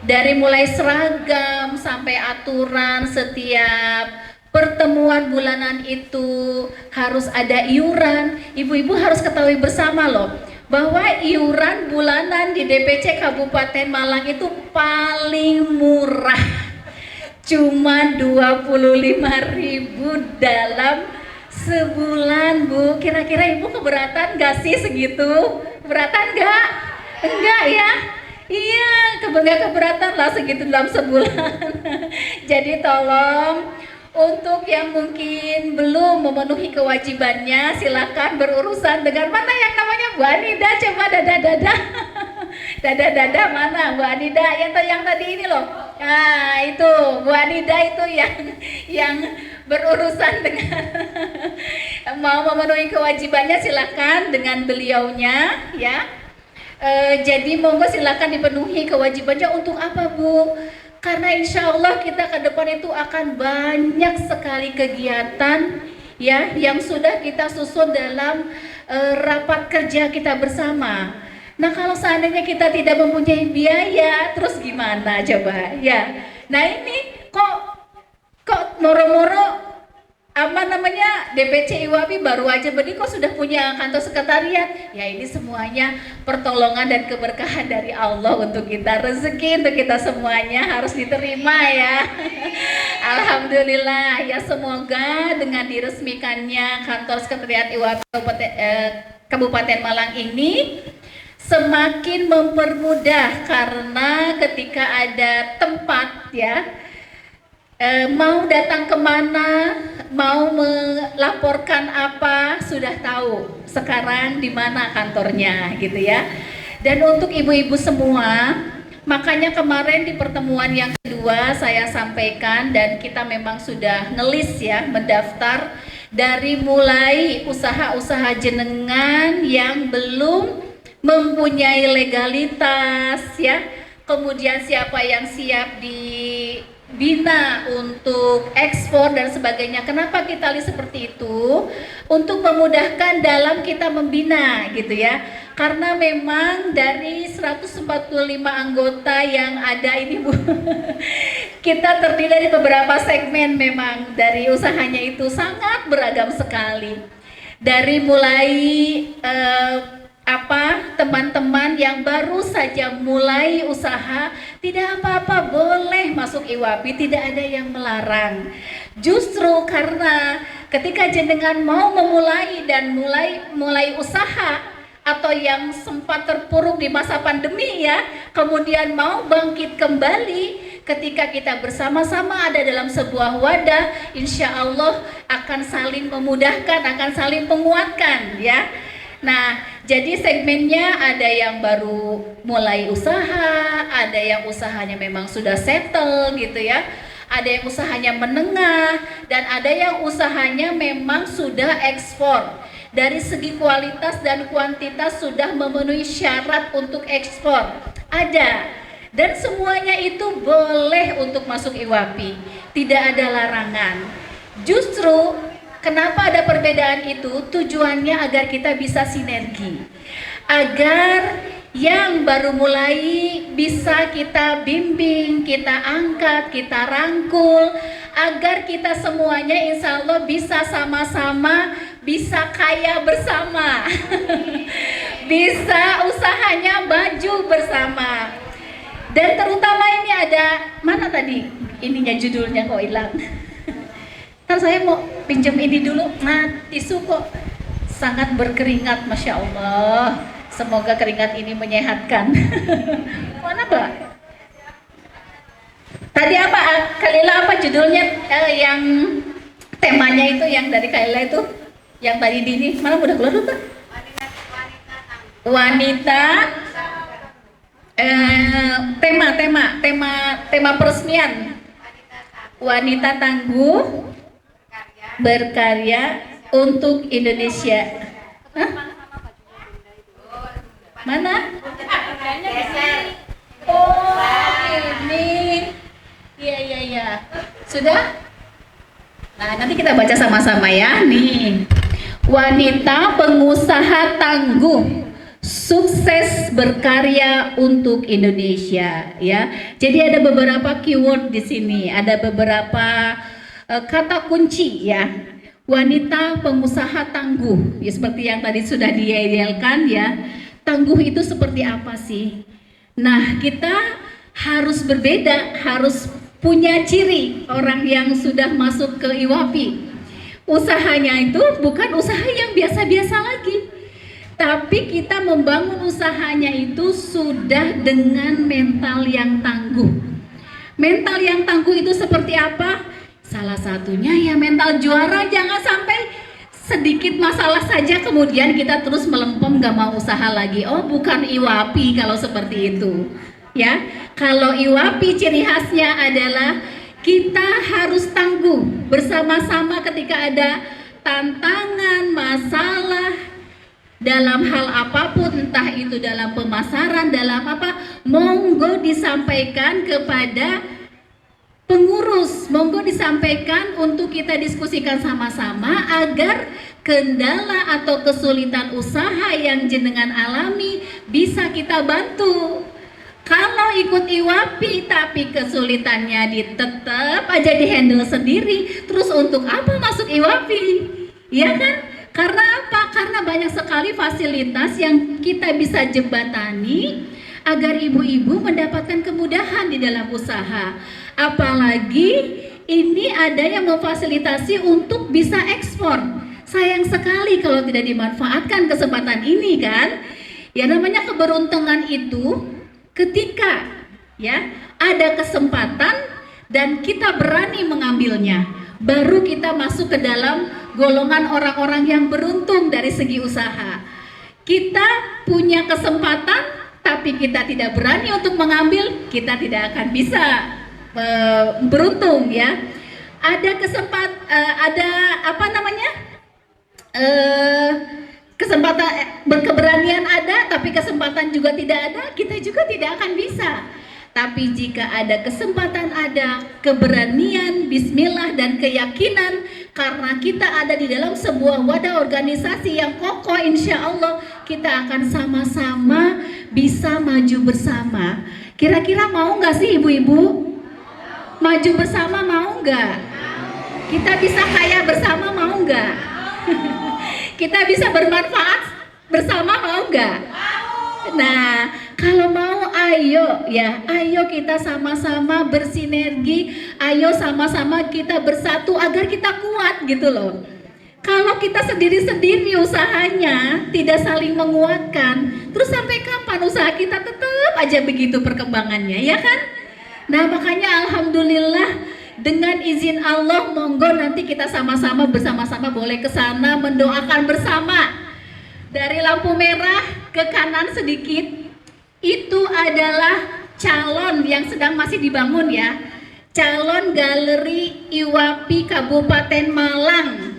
Dari mulai seragam sampai aturan setiap pertemuan bulanan itu harus ada iuran. Ibu-ibu harus ketahui bersama loh, bahwa iuran bulanan di DPC Kabupaten Malang itu paling murah, cuma 25.000 dalam sebulan, Bu. Kira-kira Ibu keberatan gak sih segitu? Keberatan gak? Enggak ya? Iya, nggak keberatan lah segitu dalam sebulan. Jadi tolong, untuk yang mungkin belum memenuhi kewajibannya, silakan berurusan dengan mana yang namanya Bu Anida. Coba dada dada mana Bu Anida yang tadi ini loh. Nah itu Bu Anida itu yang berurusan dengan mau memenuhi kewajibannya, silakan dengan beliaunya ya. Jadi monggo silakan dipenuhi kewajibannya. Untuk apa, Bu? Karena insya Allah kita ke depan itu akan banyak sekali kegiatan ya yang sudah kita susun dalam rapat kerja kita bersama. Nah, kalau seandainya kita tidak mempunyai biaya, terus gimana coba ya? Nah, ini kok moro-moro DPC IWAPI baru aja berdiri kok sudah punya kantor sekretariat. Ya, ini semuanya pertolongan dan keberkahan dari Allah untuk kita, rezeki untuk kita semuanya, harus diterima ya. Alhamdulillah ya, semoga dengan diresmikannya kantor sekretariat IWAPI Kabupaten Malang ini semakin mempermudah, karena ketika ada tempat ya, mau datang kemana, mau melaporkan apa, sudah tahu sekarang di mana kantornya gitu ya. Dan untuk ibu-ibu semua, makanya kemarin di pertemuan yang kedua saya sampaikan, dan kita memang sudah ngelis ya, mendaftar dari mulai usaha-usaha jenengan yang belum mempunyai legalitas ya, kemudian siapa yang siap dibina untuk ekspor dan sebagainya. Kenapa kita lihat seperti itu? Untuk memudahkan dalam kita membina gitu ya. Karena memang dari 145 anggota yang ada ini, Bu, kita terdiri dari beberapa segmen, memang dari usahanya itu sangat beragam sekali. Dari mulai teman-teman yang baru saja mulai usaha, tidak apa-apa, boleh masuk IWAPI, tidak ada yang melarang. Justru karena ketika jenengan mau memulai dan mulai usaha, atau yang sempat terpuruk di masa pandemi ya, kemudian mau bangkit kembali, ketika kita bersama-sama ada dalam sebuah wadah, insya Allah akan saling memudahkan, akan saling menguatkan ya. Nah, jadi segmennya ada yang baru mulai usaha, ada yang usahanya memang sudah settle gitu ya, ada yang usahanya menengah, dan ada yang usahanya memang sudah ekspor. Dari segi kualitas dan kuantitas sudah memenuhi syarat untuk ekspor, ada. Dan semuanya itu boleh untuk masuk IWAPI, tidak ada larangan. Justru kenapa ada perbedaan itu? Tujuannya agar kita bisa sinergi, agar yang baru mulai bisa kita bimbing, kita angkat, kita rangkul, agar kita semuanya insya Allah bisa sama-sama bisa kaya bersama. bisa usahanya maju bersama. Dan terutama ini ada, mana tadi ininya judulnya kok hilang. Ntar saya mau pinjam ini dulu. Nah, tisu kok sangat berkeringat, Masya Allah. Semoga keringat ini menyehatkan. Mana Mbak? Tadi apa? Kalila apa judulnya? Yang temanya itu yang dari Kalila itu, yang tadi Dini, mana udah keluar tuh? Wanita. Tema peresmian. Wanita tangguh, berkarya untuk Indonesia. Hah? Mana? Oh, ini. Iya. Sudah? Nah, nanti kita baca sama-sama ya. Nih. Wanita pengusaha tangguh, sukses berkarya untuk Indonesia, ya. Jadi ada beberapa keyword di sini, ada beberapa kata kunci ya. Wanita pengusaha tangguh, ya seperti yang tadi sudah diidealkan ya. Tangguh itu seperti apa sih? Nah, kita harus berbeda, harus punya ciri orang yang sudah masuk ke IWAPI. Usahanya itu bukan usaha yang biasa-biasa lagi, tapi kita membangun usahanya itu sudah dengan mental yang tangguh. Mental yang tangguh itu seperti apa? Salah satunya ya mental juara. Jangan sampai sedikit masalah saja kemudian kita terus melempem gak mau usaha lagi. Oh, bukan IWAPI kalau seperti itu ya. Kalau IWAPI ciri khasnya adalah kita harus tangguh bersama-sama ketika ada tantangan, masalah dalam hal apapun, entah itu dalam pemasaran, dalam apa, monggo disampaikan kepada pengurus, monggo disampaikan untuk kita diskusikan sama-sama agar kendala atau kesulitan usaha yang jenengan alami bisa kita bantu. Kalau ikut IWAPI tapi kesulitannya tetap aja dihandle sendiri, terus untuk apa masuk IWAPI? Ya kan? Karena apa? Karena banyak sekali fasilitas yang kita bisa jembatani agar ibu-ibu mendapatkan kemudahan di dalam usaha. Apalagi ini ada yang memfasilitasi untuk bisa ekspor. Sayang sekali kalau tidak dimanfaatkan kesempatan ini kan. Ya namanya keberuntungan itu ketika ya ada kesempatan dan kita berani mengambilnya, baru kita masuk ke dalam golongan orang-orang yang beruntung dari segi usaha. Kita punya kesempatan tapi kita tidak berani untuk mengambil, kita tidak akan bisa beruntung ya. Ada kesempatan berkeberanian ada tapi kesempatan juga tidak ada, kita juga tidak akan bisa. Tapi jika ada kesempatan, ada keberanian, bismillah dan keyakinan karena kita ada di dalam sebuah wadah organisasi yang kokoh, insya Allah kita akan sama-sama bisa maju bersama. Kira-kira mau nggak sih ibu-ibu? Maju bersama mau nggak? Kita bisa kaya bersama mau nggak? Kita bisa bermanfaat bersama mau nggak? Nah, kalau mau ayo ya, ayo kita sama-sama bersinergi, ayo sama-sama kita bersatu agar kita kuat gitu loh. Kalau kita sendiri-sendiri usahanya tidak saling menguatkan, terus sampai kapan usaha kita tetap aja begitu perkembangannya, ya kan? Nah, makanya alhamdulillah dengan izin Allah monggo nanti kita sama-sama bersama-sama boleh ke sana mendoakan bersama. Dari lampu merah ke kanan sedikit itu adalah calon yang sedang masih dibangun ya. Calon galeri IWAPI Kabupaten Malang.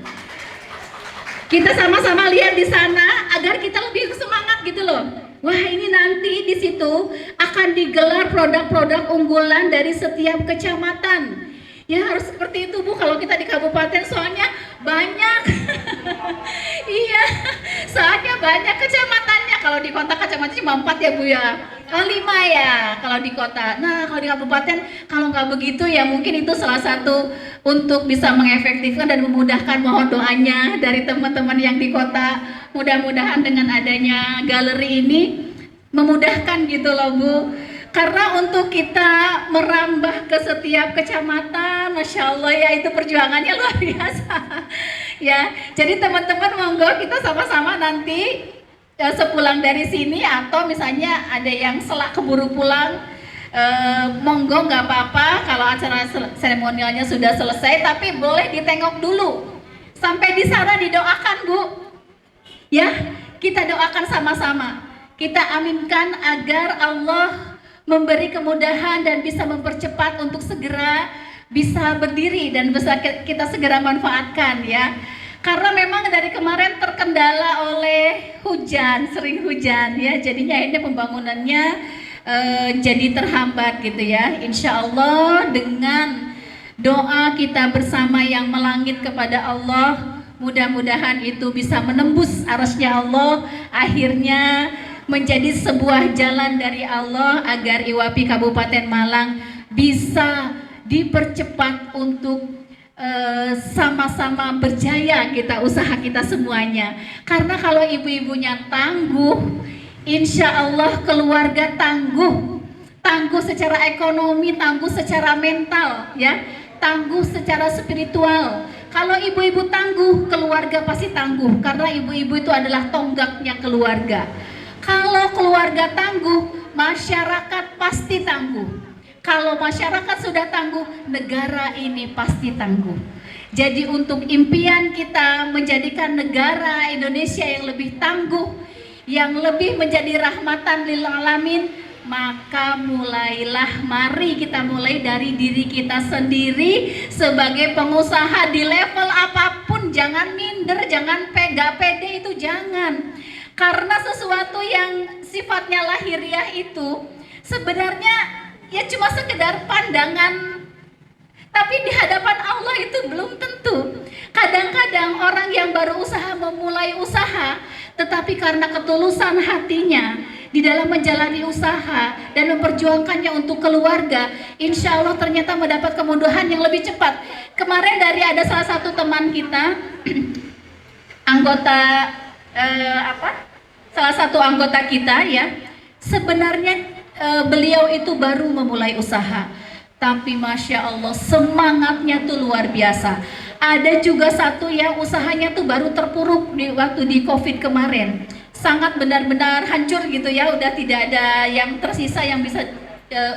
Kita sama-sama lihat di sana agar kita lebih semangat gitu loh. Wah, ini nanti di situ akan digelar produk-produk unggulan dari setiap kecamatan. Ya harus seperti itu Bu, kalau kita di kabupaten soalnya banyak. Iya, soalnya banyak kecamatannya. Kalau di kota kecamatan cuma 4 ya Bu ya. Oh 5 ya kalau di kota. Nah kalau di kabupaten kalau nggak begitu ya mungkin itu salah satu untuk bisa mengefektifkan dan memudahkan. Mohon doanya dari teman-teman yang di kota. Mudah-mudahan dengan adanya galeri ini memudahkan gitu loh Bu. Karena untuk kita merambah ke setiap kecamatan, Masya Allah ya itu perjuangannya luar biasa. Ya, jadi teman-teman monggo kita sama-sama nanti sepulang dari sini atau misalnya ada yang keburu pulang, monggo nggak apa-apa kalau acara seremonialnya sudah selesai, tapi boleh ditengok dulu sampai di sana didoakan Bu ya, kita doakan sama-sama, kita aminkan agar Allah memberi kemudahan dan bisa mempercepat untuk segera bisa berdiri dan bisa kita segera manfaatkan ya. Karena memang dari kemarin terkendala oleh hujan, sering hujan ya, jadinya akhirnya pembangunannya jadi terhambat gitu ya. Insya Allah dengan doa kita bersama yang melangit kepada Allah, mudah-mudahan itu bisa menembus arasnya Allah, akhirnya menjadi sebuah jalan dari Allah agar IWAPI Kabupaten Malang bisa dipercepat untuk sama-sama berjaya kita usaha kita semuanya. Karena kalau ibu-ibunya tangguh, insya Allah keluarga tangguh, tangguh secara ekonomi, tangguh secara mental, ya, tangguh secara spiritual. Kalau ibu-ibu tangguh, keluarga pasti tangguh, karena ibu-ibu itu adalah tonggaknya keluarga. Kalau keluarga tangguh, masyarakat pasti tangguh. Kalau masyarakat sudah tangguh, negara ini pasti tangguh. Jadi untuk impian kita menjadikan negara Indonesia yang lebih tangguh, yang lebih menjadi rahmatan lil alamin, maka mulailah, mari kita mulai dari diri kita sendiri sebagai pengusaha di level apapun. Jangan minder, jangan gak pede, itu jangan. Karena sesuatu yang sifatnya lahiriah itu sebenarnya ya cuma sekedar pandangan, tapi di hadapan Allah itu belum tentu. Kadang-kadang orang yang baru memulai usaha, tetapi karena ketulusan hatinya di dalam menjalani usaha dan memperjuangkannya untuk keluarga, insya Allah ternyata mendapat kemudahan yang lebih cepat. Kemarin ada salah satu teman kita, anggota salah satu anggota kita ya, sebenarnya beliau itu baru memulai usaha, tapi Masya Allah semangatnya tuh luar biasa. Ada juga satu yang usahanya tuh baru terpuruk waktu di COVID kemarin, sangat benar-benar hancur gitu ya, udah tidak ada yang tersisa yang bisa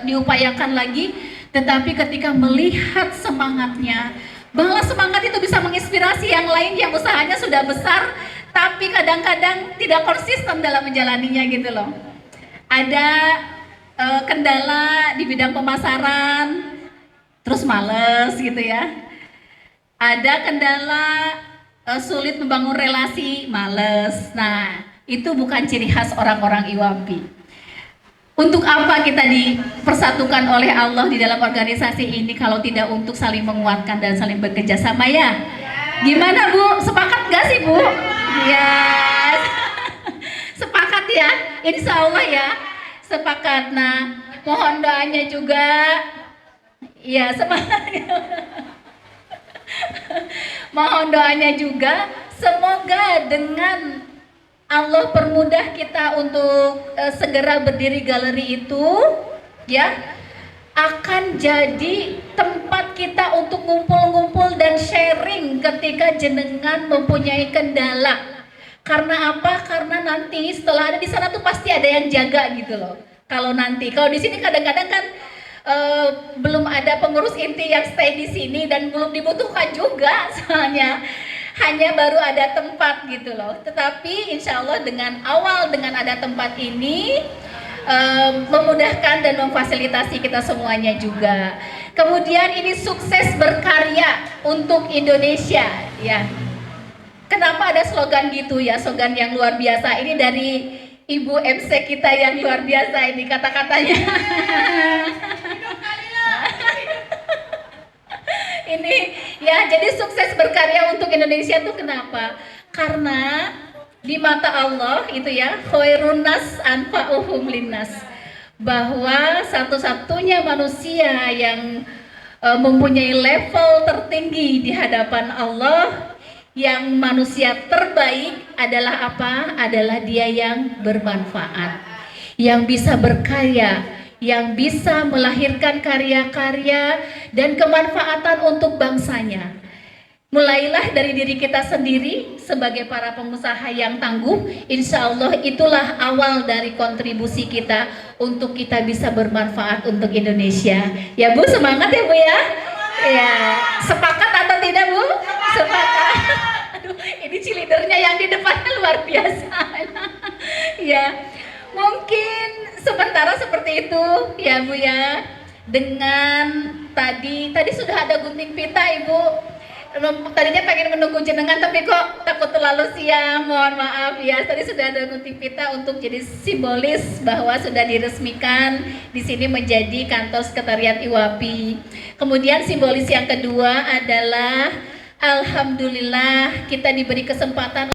diupayakan lagi. Tetapi ketika melihat semangatnya, bahwa semangat itu bisa menginspirasi yang lain yang usahanya sudah besar, tapi kadang-kadang tidak konsisten dalam menjalaninya gitu loh. Ada kendala di bidang pemasaran, terus males gitu ya. Ada kendala sulit membangun relasi, males. Nah, itu bukan ciri khas orang-orang IWAPI. Untuk apa kita dipersatukan oleh Allah di dalam organisasi ini kalau tidak untuk saling menguatkan dan saling bekerja sama ya? Gimana Bu? Sepakat gak sih Bu? Ya, sepakat ya? Insya Allah ya. Sepakat. Nah, mohon doanya juga ya, sepakat. Mohon doanya juga, semoga dengan Allah permudah kita untuk segera berdiri galeri itu ya, akan jadi tempat kita untuk ngumpul-ngumpul dan sharing ketika jenengan mempunyai kendala. Karena apa? Karena nanti setelah ada di sana tuh pasti ada yang jaga gitu loh. Kalau di sini kadang-kadang kan belum ada pengurus inti yang stay di sini dan belum dibutuhkan juga, soalnya hanya baru ada tempat gitu loh. Tetapi insya Allah dengan ada tempat ini memudahkan dan memfasilitasi kita semuanya juga. Kemudian ini sukses berkarya untuk Indonesia ya. Kenapa ada slogan gitu ya, slogan yang luar biasa. Ini dari Ibu MC kita yang luar biasa ini kata-katanya. Ini ya, jadi sukses berkarya untuk Indonesia itu kenapa? Karena di mata Allah itu ya, khairun nas anfa'uhum linnas. bahwa satu-satunya manusia yang mempunyai level tertinggi di hadapan Allah, yang manusia terbaik adalah apa? Adalah dia yang bermanfaat, yang bisa berkarya, yang bisa melahirkan karya-karya dan kemanfaatan untuk bangsanya. Mulailah dari diri kita sendiri sebagai para pengusaha yang tangguh. Insya Allah itulah awal dari kontribusi kita untuk kita bisa bermanfaat untuk Indonesia. Ya Bu, semangat ya Bu ya. Ya, sepakat atau tidak Bu? Sepakat. Aduh, ini cheerleadernya yang di depannya luar biasa. Ya, mungkin sementara seperti itu ya Bu ya. Dengan tadi sudah ada gunting pita Ibu. Tadinya pengen menunggu jenengan tapi kok takut terlalu siang, mohon maaf ya. Tadi sudah ada gunting pita untuk jadi simbolis bahwa sudah diresmikan di sini menjadi kantor sekretariat IWAPI. Kemudian simbolis yang kedua adalah alhamdulillah kita diberi kesempatan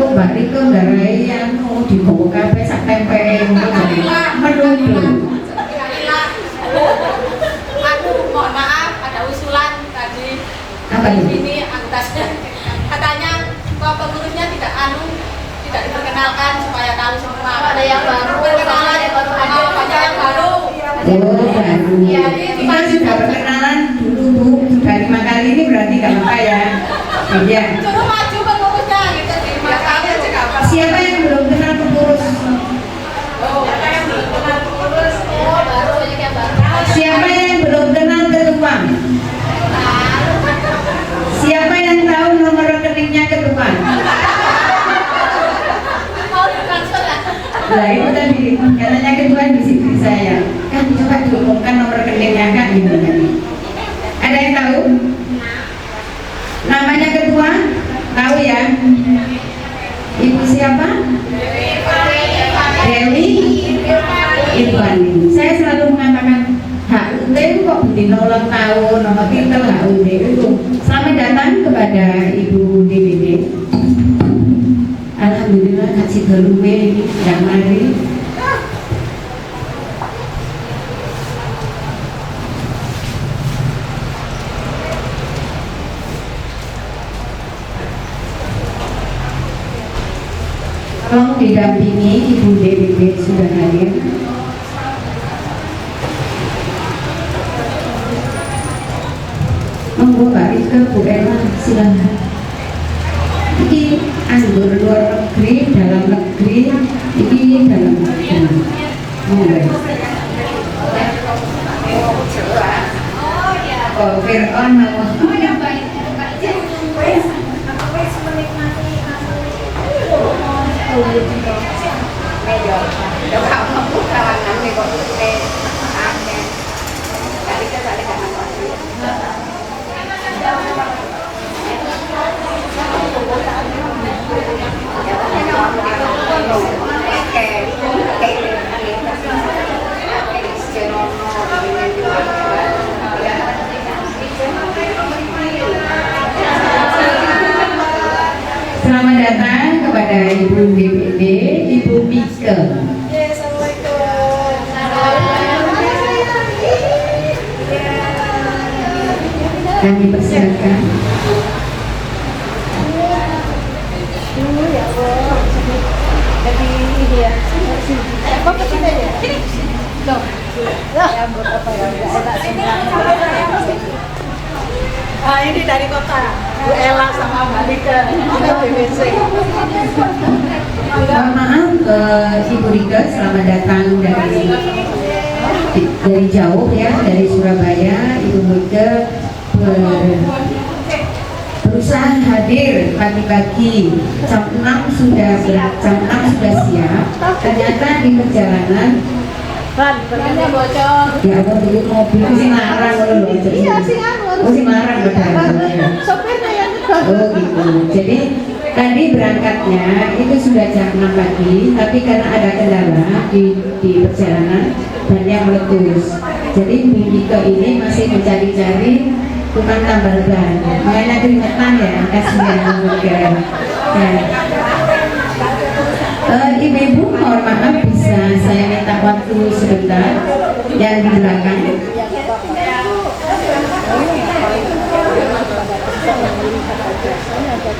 balik ke garai anu dibawa kabeh sak tempe menunggu. Mohon maaf, ada usulan tadi. Apa itu? Ini anggotanya katanya kok pengurusnya tidak diperkenalkan supaya tahu semua. Ada yang baru, perkenalan yang baru aja, banyak yang baru. Oh, baru. Kita sudah perkenalan dulu Bu, sudah 5 kali ini berarti nggak apa ya? Iya. Suruh maju pengurusnya gitu. Siapa yang belum kenal pengurus? Siapa yang belum kenal ketua? Siapa yang tahu nomor rekeningnya ketua? Nah itu tadi katanya ketua di saya. Kan coba diumumkan nomor rekeningnya kan gitu tadi. Ada yang tahu? Namanya ketua? Tahu ya? Ibu siapa? Dewi Irwani. Saya selalu mengatakan HUT itu kok di ulang tahun, nomor titel HUT itu. Selamat datang kepada Ibu DWD. Alhamdulillah kasih geluwe yang mari. Tolong didampingi Ibu DWD sudah hadir. Monggo Mbak Rika, Bu Ella, silahkan. Ini anggur luar negeri, dalam negeri, ini dalam negeri. Monggo. Oh, Fir'aun mau. Oh ya baik. datang kepada Ibu DPD, Ibu Mika. Kami persilakan. Ini dari kota Bu Ella sama Mbak Rika kita BBC. Mohon maaf Ibu Rika, selamat datang dari jauh ya, dari Surabaya. Ibu Rika berusaha hadir pagi-pagi jam 6 sudah siap. Ternyata di perjalanan Bocor. ya ada dulu mobil si larang loh. Iya, si anu. Oh si larang padahal. Sopirnya yang Oh gitu. Jadi tadi berangkatnya itu sudah jam 6 pagi, tapi karena ada kendala di perjalanan bannya meletus. Jadi Bu Mika ini masih mencari-cari tukang tambal ban. Makanya keringetan ya, kasihan Bu Mika. Ibu-ibu, mohon maaf bisa saya minta waktu sebentar yang di belakang.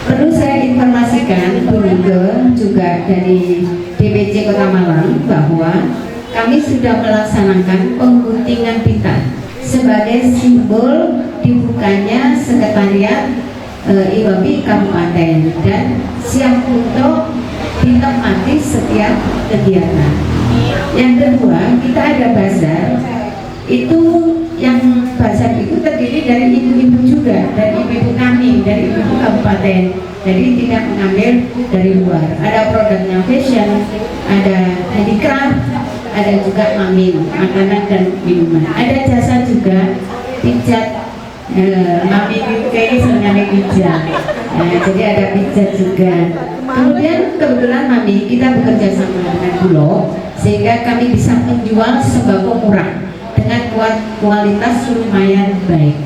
Perlu saya informasikan Bu Mika juga dari DPC Kota Malang bahwa kami sudah melaksanakan pengguntingan pita sebagai simbol dibukanya sekretariat IWAPI Kabupaten dan siap untuk ditempati setiap kegiatan. Yang kedua, kita ada bazar. Itu yang bazar itu terdiri dari ibu-ibu juga, dari ibu-ibu kami, dari ibu-ibu kabupaten. Jadi tidak mengambil dari luar. Ada produknya fashion, ada handicraft, ada juga mamin, makanan dan minuman. Ada jasa juga pijat. Mami kayak senangnya pijat. Jadi ada pijat juga. Kemudian kebetulan Mami kita bekerja sama dengan Bulog, sehingga kami bisa menjual sembako murah dengan kualitas lumayan baik.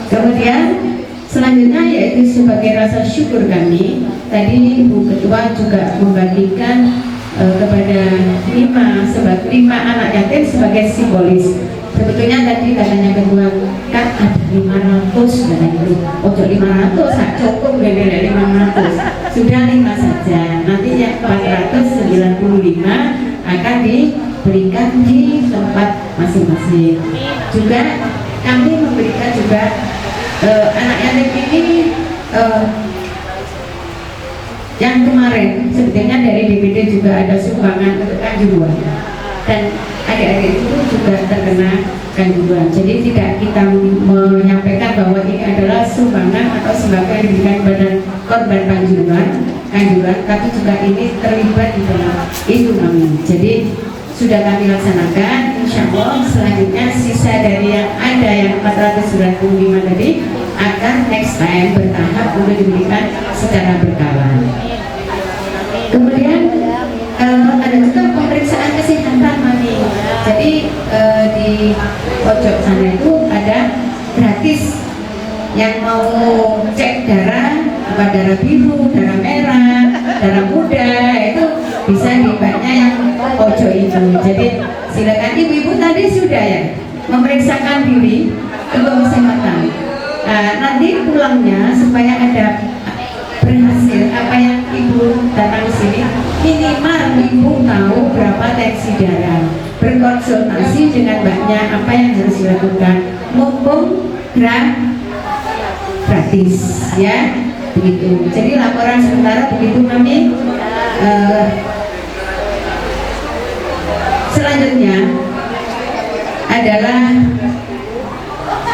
Kemudian selanjutnya yaitu sebagai rasa syukur kami, tadi Ibu Ketua juga membagikan kepada 5 anak yatim sebagai simbolis. Sebetulnya tadi katanya Ketua kan ada 500 katanya itu. Ojo 500, tak cukup dari 500. Sudah 5 saja. Nanti yang 495 akan diberikan di tempat masing-masing. Juga kami memberikan juga anak yatim ini yang kemarin sebetulnya dari DPD juga ada sumbangan untuk kanjuruhan dan adik-adik itu juga terkena kanjuruhan. Jadi tidak kita menyampaikan bahwa ini adalah sumbangan atau sembako yang diberikan kepada korban kanjuruhan, tapi juga ini terlibat di dalam itu kami. Jadi sudah kami laksanakan. Insya Allah selanjutnya sisa dari yang ada yang 495 tadi akan next time bertahap untuk diberikan secara berkala. Kemudian ada juga pemeriksaan kesehatan Mami. Jadi di pojok sana itu ada gratis yang mau cek darah, apa darah biru, darah merah, darah muda, itu bisa di mbaknya yang pojok itu. Jadi silakan ibu-ibu tadi sudah ya memeriksakan diri untuk kesehatan. Nanti pulangnya supaya ada berhasil apa yang ibu datang ke sini, minimal ibu tahu berapa tensi darah, berkonsultasi dengan mbaknya apa yang harus dilakukan, mumpung gratis ya begitu. Jadi laporan sementara begitu Mami. Selanjutnya adalah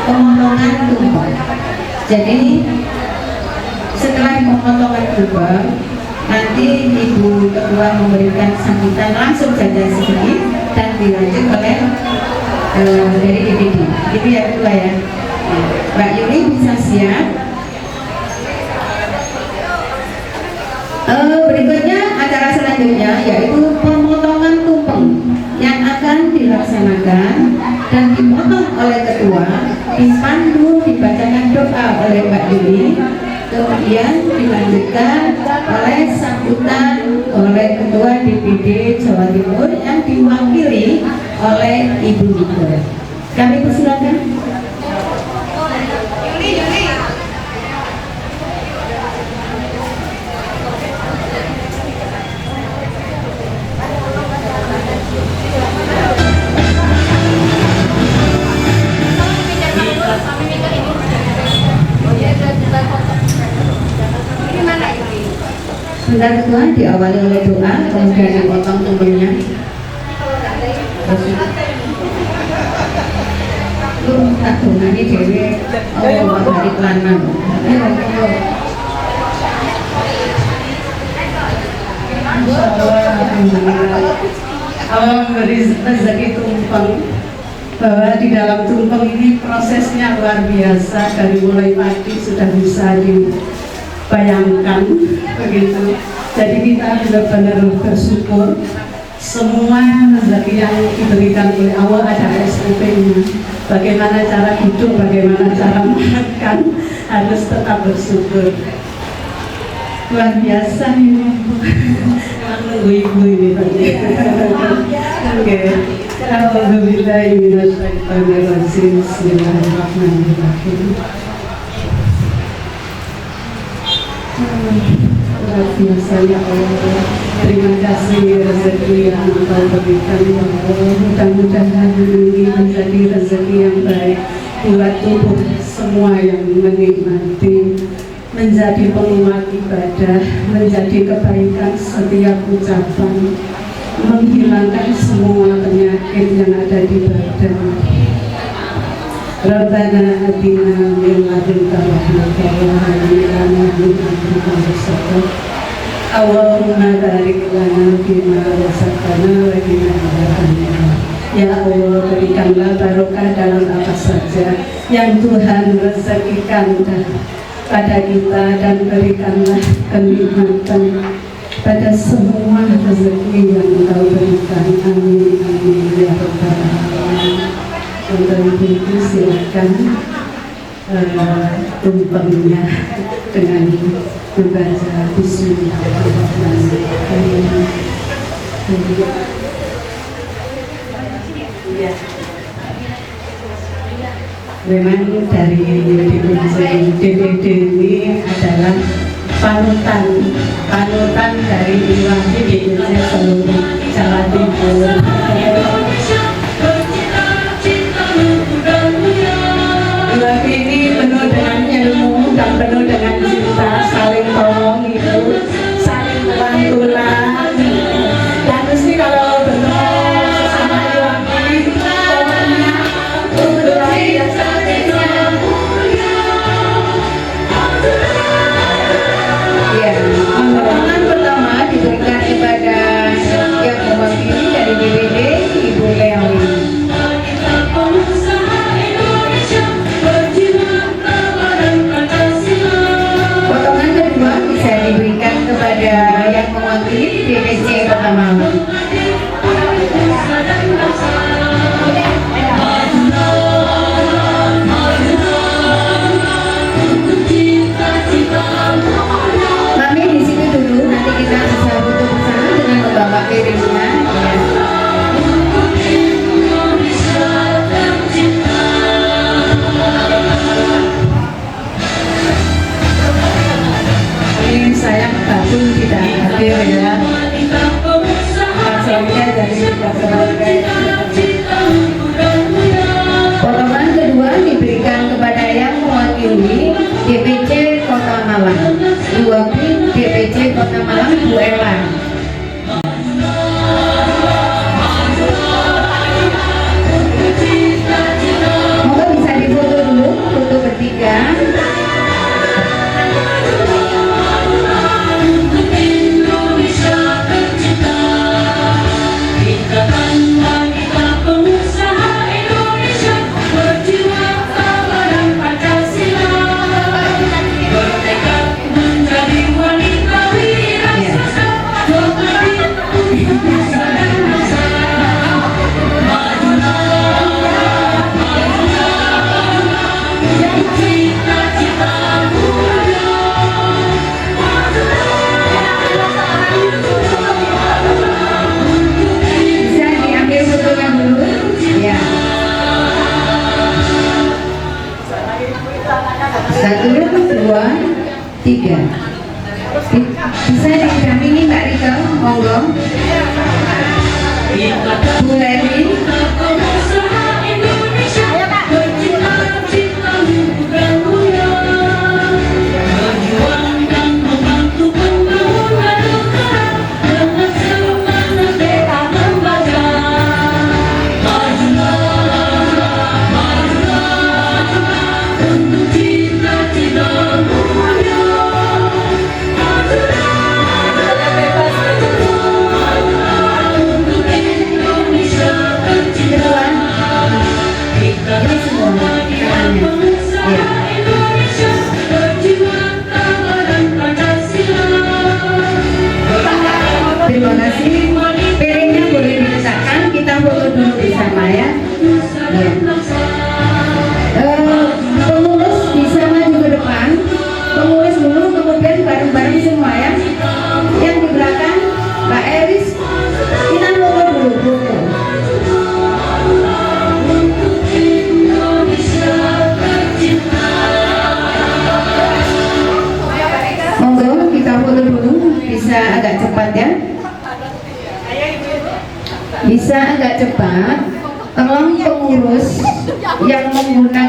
pemotongan tumpeng. Jadi setelah pemotongan tumpeng, nanti Ibu Ketua memberikan sambutan langsung saja sedikit dan dilanjut oleh dari DPD. Itu ya Ketua ya. Mbak Yuli bisa siap. Berikutnya acara selanjutnya yaitu pemotongan tumpeng yang akan dilaksanakan dan dipotong oleh Ketua, dipandu dibacakan doa oleh Mbak Yuli. Kemudian dilanjutkan oleh sambutan oleh Ketua DPD Jawa Timur yang diwakili oleh Ibu Niko. Kami persilakan. Sebentar Ketua, diawali oleh doa, kemudian dipotong tumpengnya. Lu tak dongani dewe, oh balik lanang. Allah memberi rezeki tumpeng, bahwa di dalam tumpeng ini prosesnya luar biasa, dari mulai pagi sudah bisa dibayangkan begitu. Jadi kita benar-benar bersyukur semua rezeki yang diberikan oleh Allah ada SOP-nya. Bagaimana cara hidup, bagaimana cara makan, harus tetap bersyukur. Luar biasa ini, nunggu ibu ini tadi. Oke, alhamdulillahirrahmanirrahim. Bismillahirrahmanirrahim. Luar biasa ya Allah. Terima kasih rezeki yang Engkau berikan ya Allah. Mudah-mudahan ini menjadi rezeki yang baik buat tubuh semua yang menikmati, menjadi penguat ibadah, menjadi kebaikan setiap ucapan, menghilangkan semua penyakit yang ada di badan. Rabbana atina min ladunka rahmatan wa hayyi lana min amrina rashada. Allahumma barik lana fima razaqtana wa qina adzabannar. Ya Allah, berikanlah barokah dalam apa saja yang Tuhan rezekikan pada kita, dan berikanlah kenikmatan pada semua rezeki yang Engkau berikan. Amin amin ya rabbal alamin. Untuk itu silakan tumpengnya dengan membaca Bismillahirrahmanirrahim. Memang dari DPD ini adalah panutan dari diwakili DPD seluruh Jawa Timur. Diwakili penuh dengan ilmu dan penuh dengan cinta, saling tolong itu, saling bantulah. Dan mesti kalau benar sesama diwakili, pokoknya luar biasa. Pertolongan pertama diberikan kepada yang mewakili dari DPD, Ibu Lewi. Potongan kedua bisa diberikan kepada yang mewakili DPC Kota Malang. Mami di sini dulu, nanti kita bisa foto bersama dengan membawa piringnya. Ini sayang Batu tidak hadir ya. Maksudnya dari kita sebagai. Potongan kedua diberikan kepada yang mewakili DPC Kota Malang. Diwakili DPC Kota Malang Bu Ella. Moga bisa difoto dulu, foto bertiga. bisa agak cepat. Tolong pengurus yang menggunakan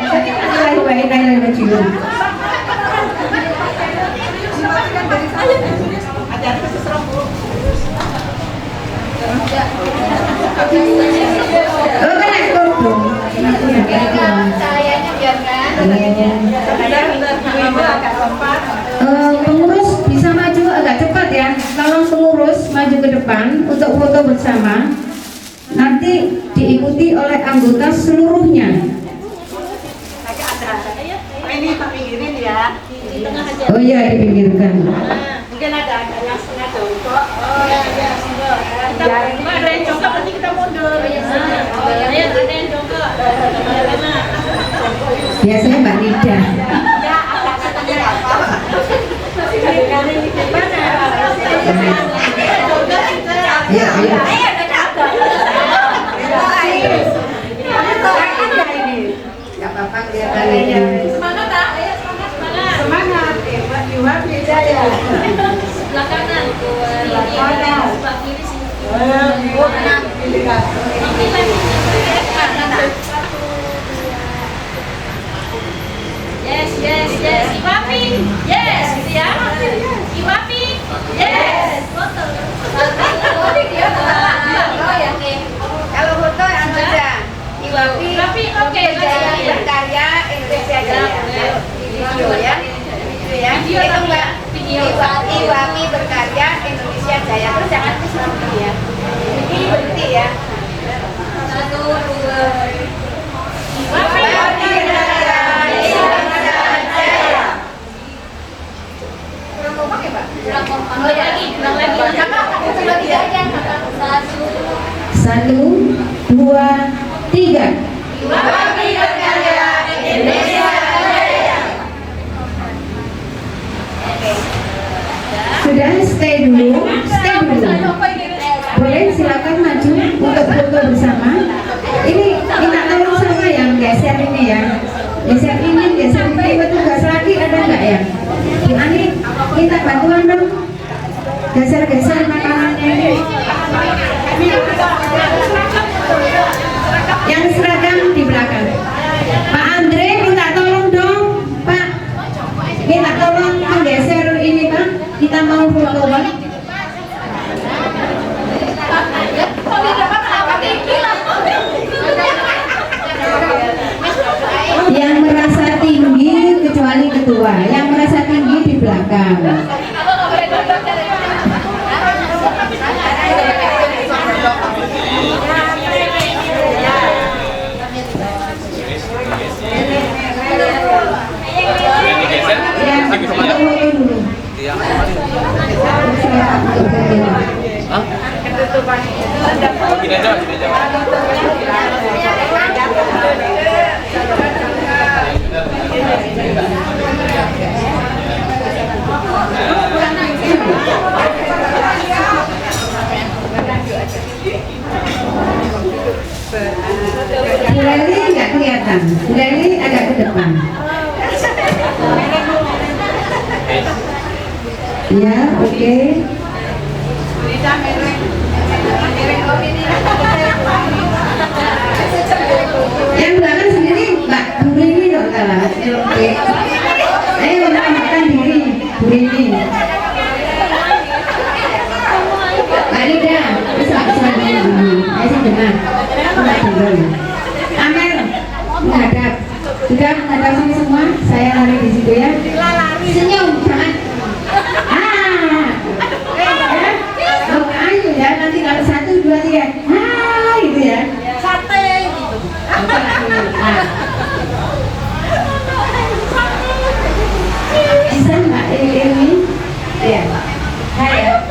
pengurus bisa maju agak cepat ya. Tolong pengurus maju ke depan untuk foto bersama. Nanti diikuti oleh anggota seluruhnya. Ini tak pinggirin ya. Di tengah aja. Oh iya, dipinggirkan. Mungkin ada yang setengah jongkok. Oh iya, iya. Ada yang jongkok nanti kita mundur. Ayo ada yang jongkok. Biasanya Mbak Nida. Ya, katanya apa? Ayo, ayo. Gak apa-apa kelihatan ini. Semangat tak? Ayo semangat, semangat. Semangat. Iwa beda ya. Sebelah kanan. Sebelah kanan. Sebelah kiri sini. Kanan. Yes, yes, yes. Iwapi. Yes, gitu ya. Iwapi. Yes. Foto. Kalau foto anu aja. Iwapi, oke. berkarya Indonesia Jaya. Video ya. Video itu enggak video. Iwapi berkarya Indonesia Jaya. Terus jangan berhenti ya. Ini berhenti ya. 1, 2. Iwapi berkarya Indonesia Jaya. Kurang kompak ya, Pak? Ulang lagi. Coba tidak aja. 1, 2, 3. Iwapi berkarya Indonesia Jaya. Sudah, stay dulu. Boleh silakan maju untuk foto bersama. Ini minta tolong sama yang geser ini ya. Geser ini, petugas lagi ada nggak ya? Bu Ani, minta bantuan dong. Geser-geser makanannya ini. Yang seragam di belakang. Pak Andre minta tolong dong, Pak. Minta tolong menggeser ini, Pak. Kita mau foto, Pak. Yang merasa tinggi kecuali ketua, yang merasa tinggi di belakang. Hilali nggak kelihatan, Hilali agak ke depan. Ya, oke. Yang belakang sendiri Mbak Burini dong kalah. Oke. Ayo makan diri, Burini. Mbak Lida, bisa dulu. Ayo sih dengar. Amer, menghadap. Sudah menghadap sini semua. Saya lari di situ ya. Senyum, jangan. Ayo ya, nanti kalau 1, 2, 3 gitu ya. Sate gitu. Bisa Mbak ini? Ya. Hai ya.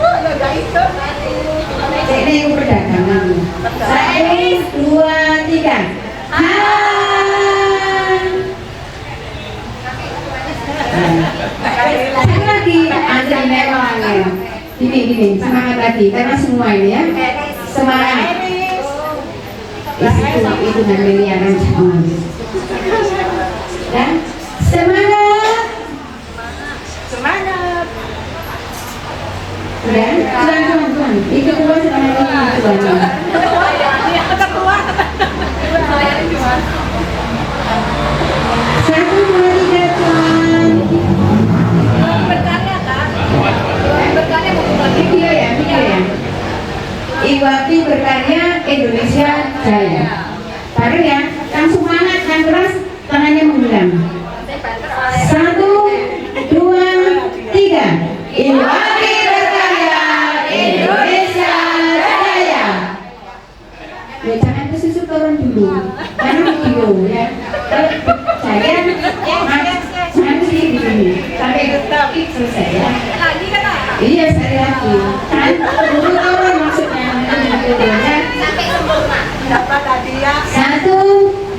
Ini perdagangan. 1, 2, 3. Satu lagi, ada memang ya. Gini, semangat lagi, karena semua ini ya. Semangat. Itu namanya yang jangan. Dan semangat. Semangat. Udah, tuan. Ikut dulu semangat ini. IWAPI Berkarya Indonesia Jaya. Baru ya, yang semangat, yang keras, tangannya menggelam. 1, 2, 3. IWAPI Berkarya Indonesia Jaya. Ya jangan kesusu turun dulu, karena video ya. Saya jangan sih di sini sampai selesai ya. Iya sekali lagi. Kan dulu turun maksudnya videonya. Sampai sempurna. Dapat hadiah. 1,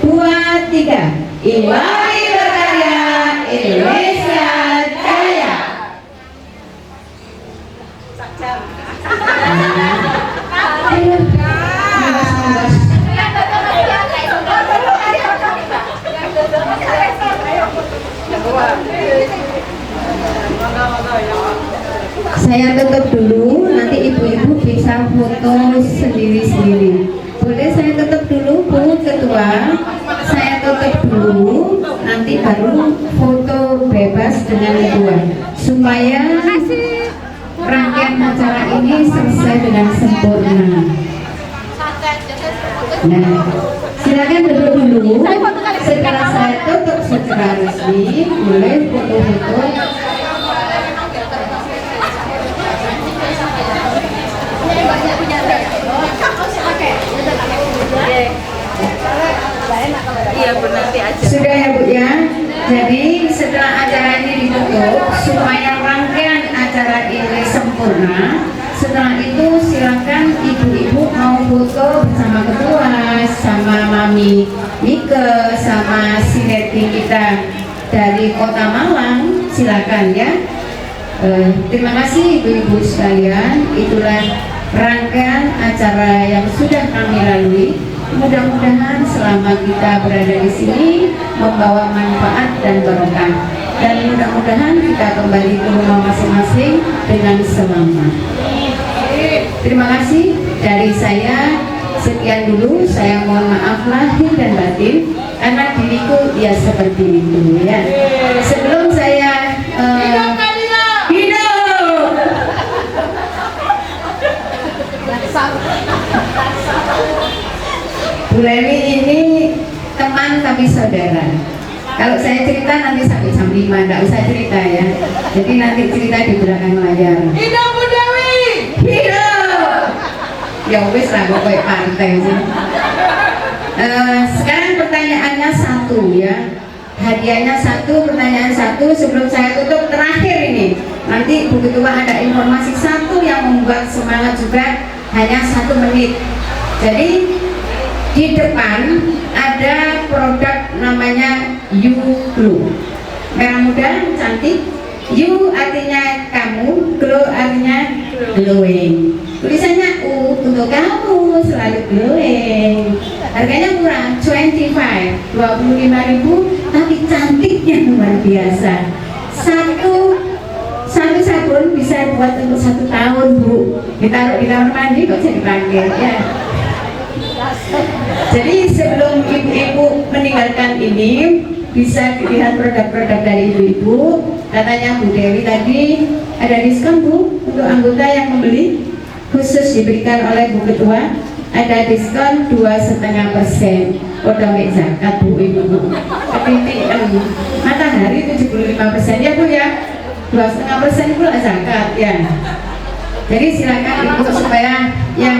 2, 3. IWAPI Berkarya Indonesia Jaya. Ayo. Saya tutup dulu, nanti ibu-ibu bisa foto sendiri-sendiri. Boleh saya tutup dulu, Bu Ketua? Saya tutup dulu, nanti baru foto bebas dengan Ibu, supaya rangkaian acara ini selesai dengan sempurna. Nah, silakan duduk dulu. Setelah saya tutup secara resmi, boleh foto-foto. Iya nanti aja. Sudah ya Bu ya. Jadi setelah acara ini ditutup, supaya rangkaian acara ini sempurna, setelah itu silakan ibu-ibu mau foto bersama ketua, sama Mami Mike, sama sinergi kita dari Kota Malang, silakan ya. Terima kasih ibu-ibu sekalian. Itulah rangkaian acara yang sudah kami lalui. Mudah-mudahan selama kita berada di sini membawa manfaat dan berkah, dan mudah-mudahan kita kembali ke rumah masing-masing dengan semangat. Terima kasih dari saya. Sekian dulu, saya mohon maaf lahir dan batin karena diriku ya seperti itu ya. Sebelum saya Bu Lewi ini teman tapi saudara. Kalau saya cerita nanti sampai jam 5, enggak usah cerita ya. Jadi nanti cerita di belakang layar. Hidup Bu Dewi. Hidup. Ya wis lah pokoknya partai sih. Sekarang pertanyaannya satu ya. Hadiahnya satu, pertanyaan satu. Sebelum saya tutup terakhir ini, nanti Bu Ketua ada informasi satu yang membuat semangat juga, hanya 1 menit. Jadi di depan ada produk namanya You Glow, merah muda cantik. You artinya kamu, glow artinya glowing. Tulisannya U untuk kamu selalu glowing. Harganya murah, 25.000, tapi cantiknya luar biasa. Satu sabun bisa buat untuk 1 tahun Bu. Ditaruh di kamar mandi kok bisa dipakai ya. Jadi sebelum ibu-ibu meninggalkan ini, bisa dilihat produk-produk dari ibu-ibu. Katanya Bu Dewi tadi ada diskon Bu untuk anggota yang membeli, khusus diberikan oleh Bu Ketua. Ada diskon 2,5%. Udah nggak zakat Bu Ibu. Ketitik matahari 75% ya Bu ya. 2,5% pula zakat ya. Jadi silakan ibu supaya yang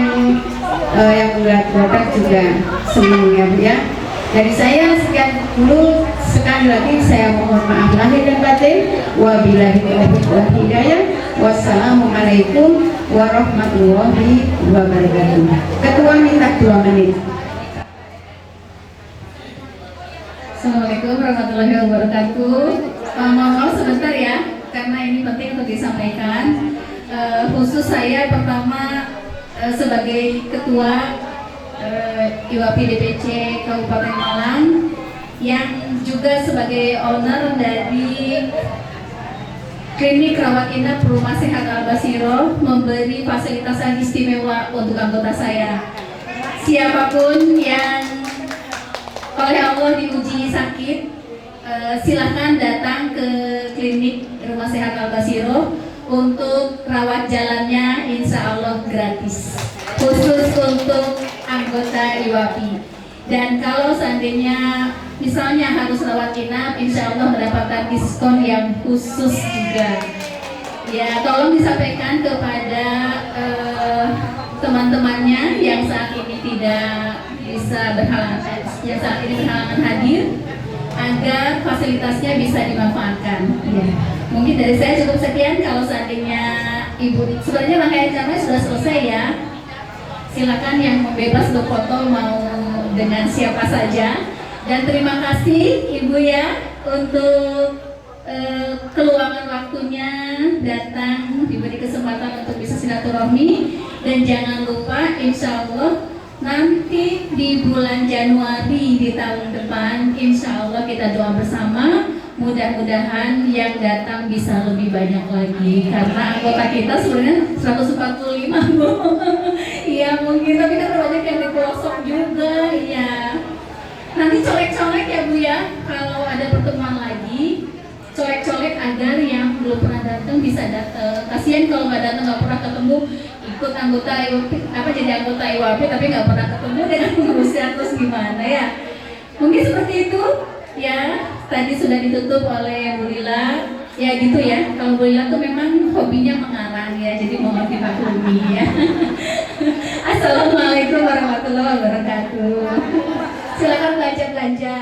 melihat produk juga senang ya Bu ya. Dari saya sekian dulu, sekali lagi saya mohon maaf lahir dan batin. Wabillahi taufiq wal hidayah. Wassalamualaikum warahmatullahi wabarakatuh. Ketua minta 2 menit. Assalamualaikum warahmatullahi wabarakatuh. Mohon sebentar ya, karena ini penting untuk disampaikan. Khusus saya pertama sebagai ketua IWAPI DPC Kabupaten Malang, yang juga sebagai owner dari Klinik Rawat Inap Rumah Sehat Al-Basiro, memberi fasilitas yang istimewa untuk anggota saya. Siapapun yang oleh Allah diuji sakit, silahkan datang ke Klinik Rumah Sehat Al-Basiro untuk rawat jalannya insya Allah gratis, khusus untuk anggota IWAPI. Dan kalau seandainya misalnya harus rawat inap, insya Allah mendapatkan diskon yang khusus juga. Ya, tolong disampaikan kepada teman-temannya yang saat ini tidak bisa berhalangan, yang saat ini berhalangan hadir, agar fasilitasnya bisa dimanfaatkan. Ya. Mungkin dari saya cukup sekian. Kalau seandainya Ibu, sebenarnya rangkaian acaranya sudah selesai ya. Silakan yang bebas berfoto mau dengan siapa saja. Dan terima kasih Ibu ya untuk keluangan waktunya datang, diberi kesempatan untuk bisa silaturahmi. Dan jangan lupa insya Allah nanti di bulan Januari di tahun depan insya Allah kita doa bersama, mudah-mudahan yang datang bisa lebih banyak lagi, karena anggota kita sebenarnya 145 Bu. Iya mungkin, tapi kan banyak yang di pelosok juga. Iya, nanti colek-colek ya Bu ya, kalau ada pertemuan lagi colek-colek agar yang belum pernah datang bisa datang. Kasihan kalau nggak datang, nggak pernah ketemu, ikut anggota jadi anggota IWAPI tapi nggak pernah ketemu dengan pengurusnya, terus gimana ya? Mungkin seperti itu ya. Tadi sudah ditutup oleh Bu Lila. Ya gitu ya. Kalau Bu Lila tuh memang hobinya mengarang ya, jadi mohon dimaklumi ya. Assalamualaikum warahmatullahi wabarakatuh. Silakan belanja-belanja.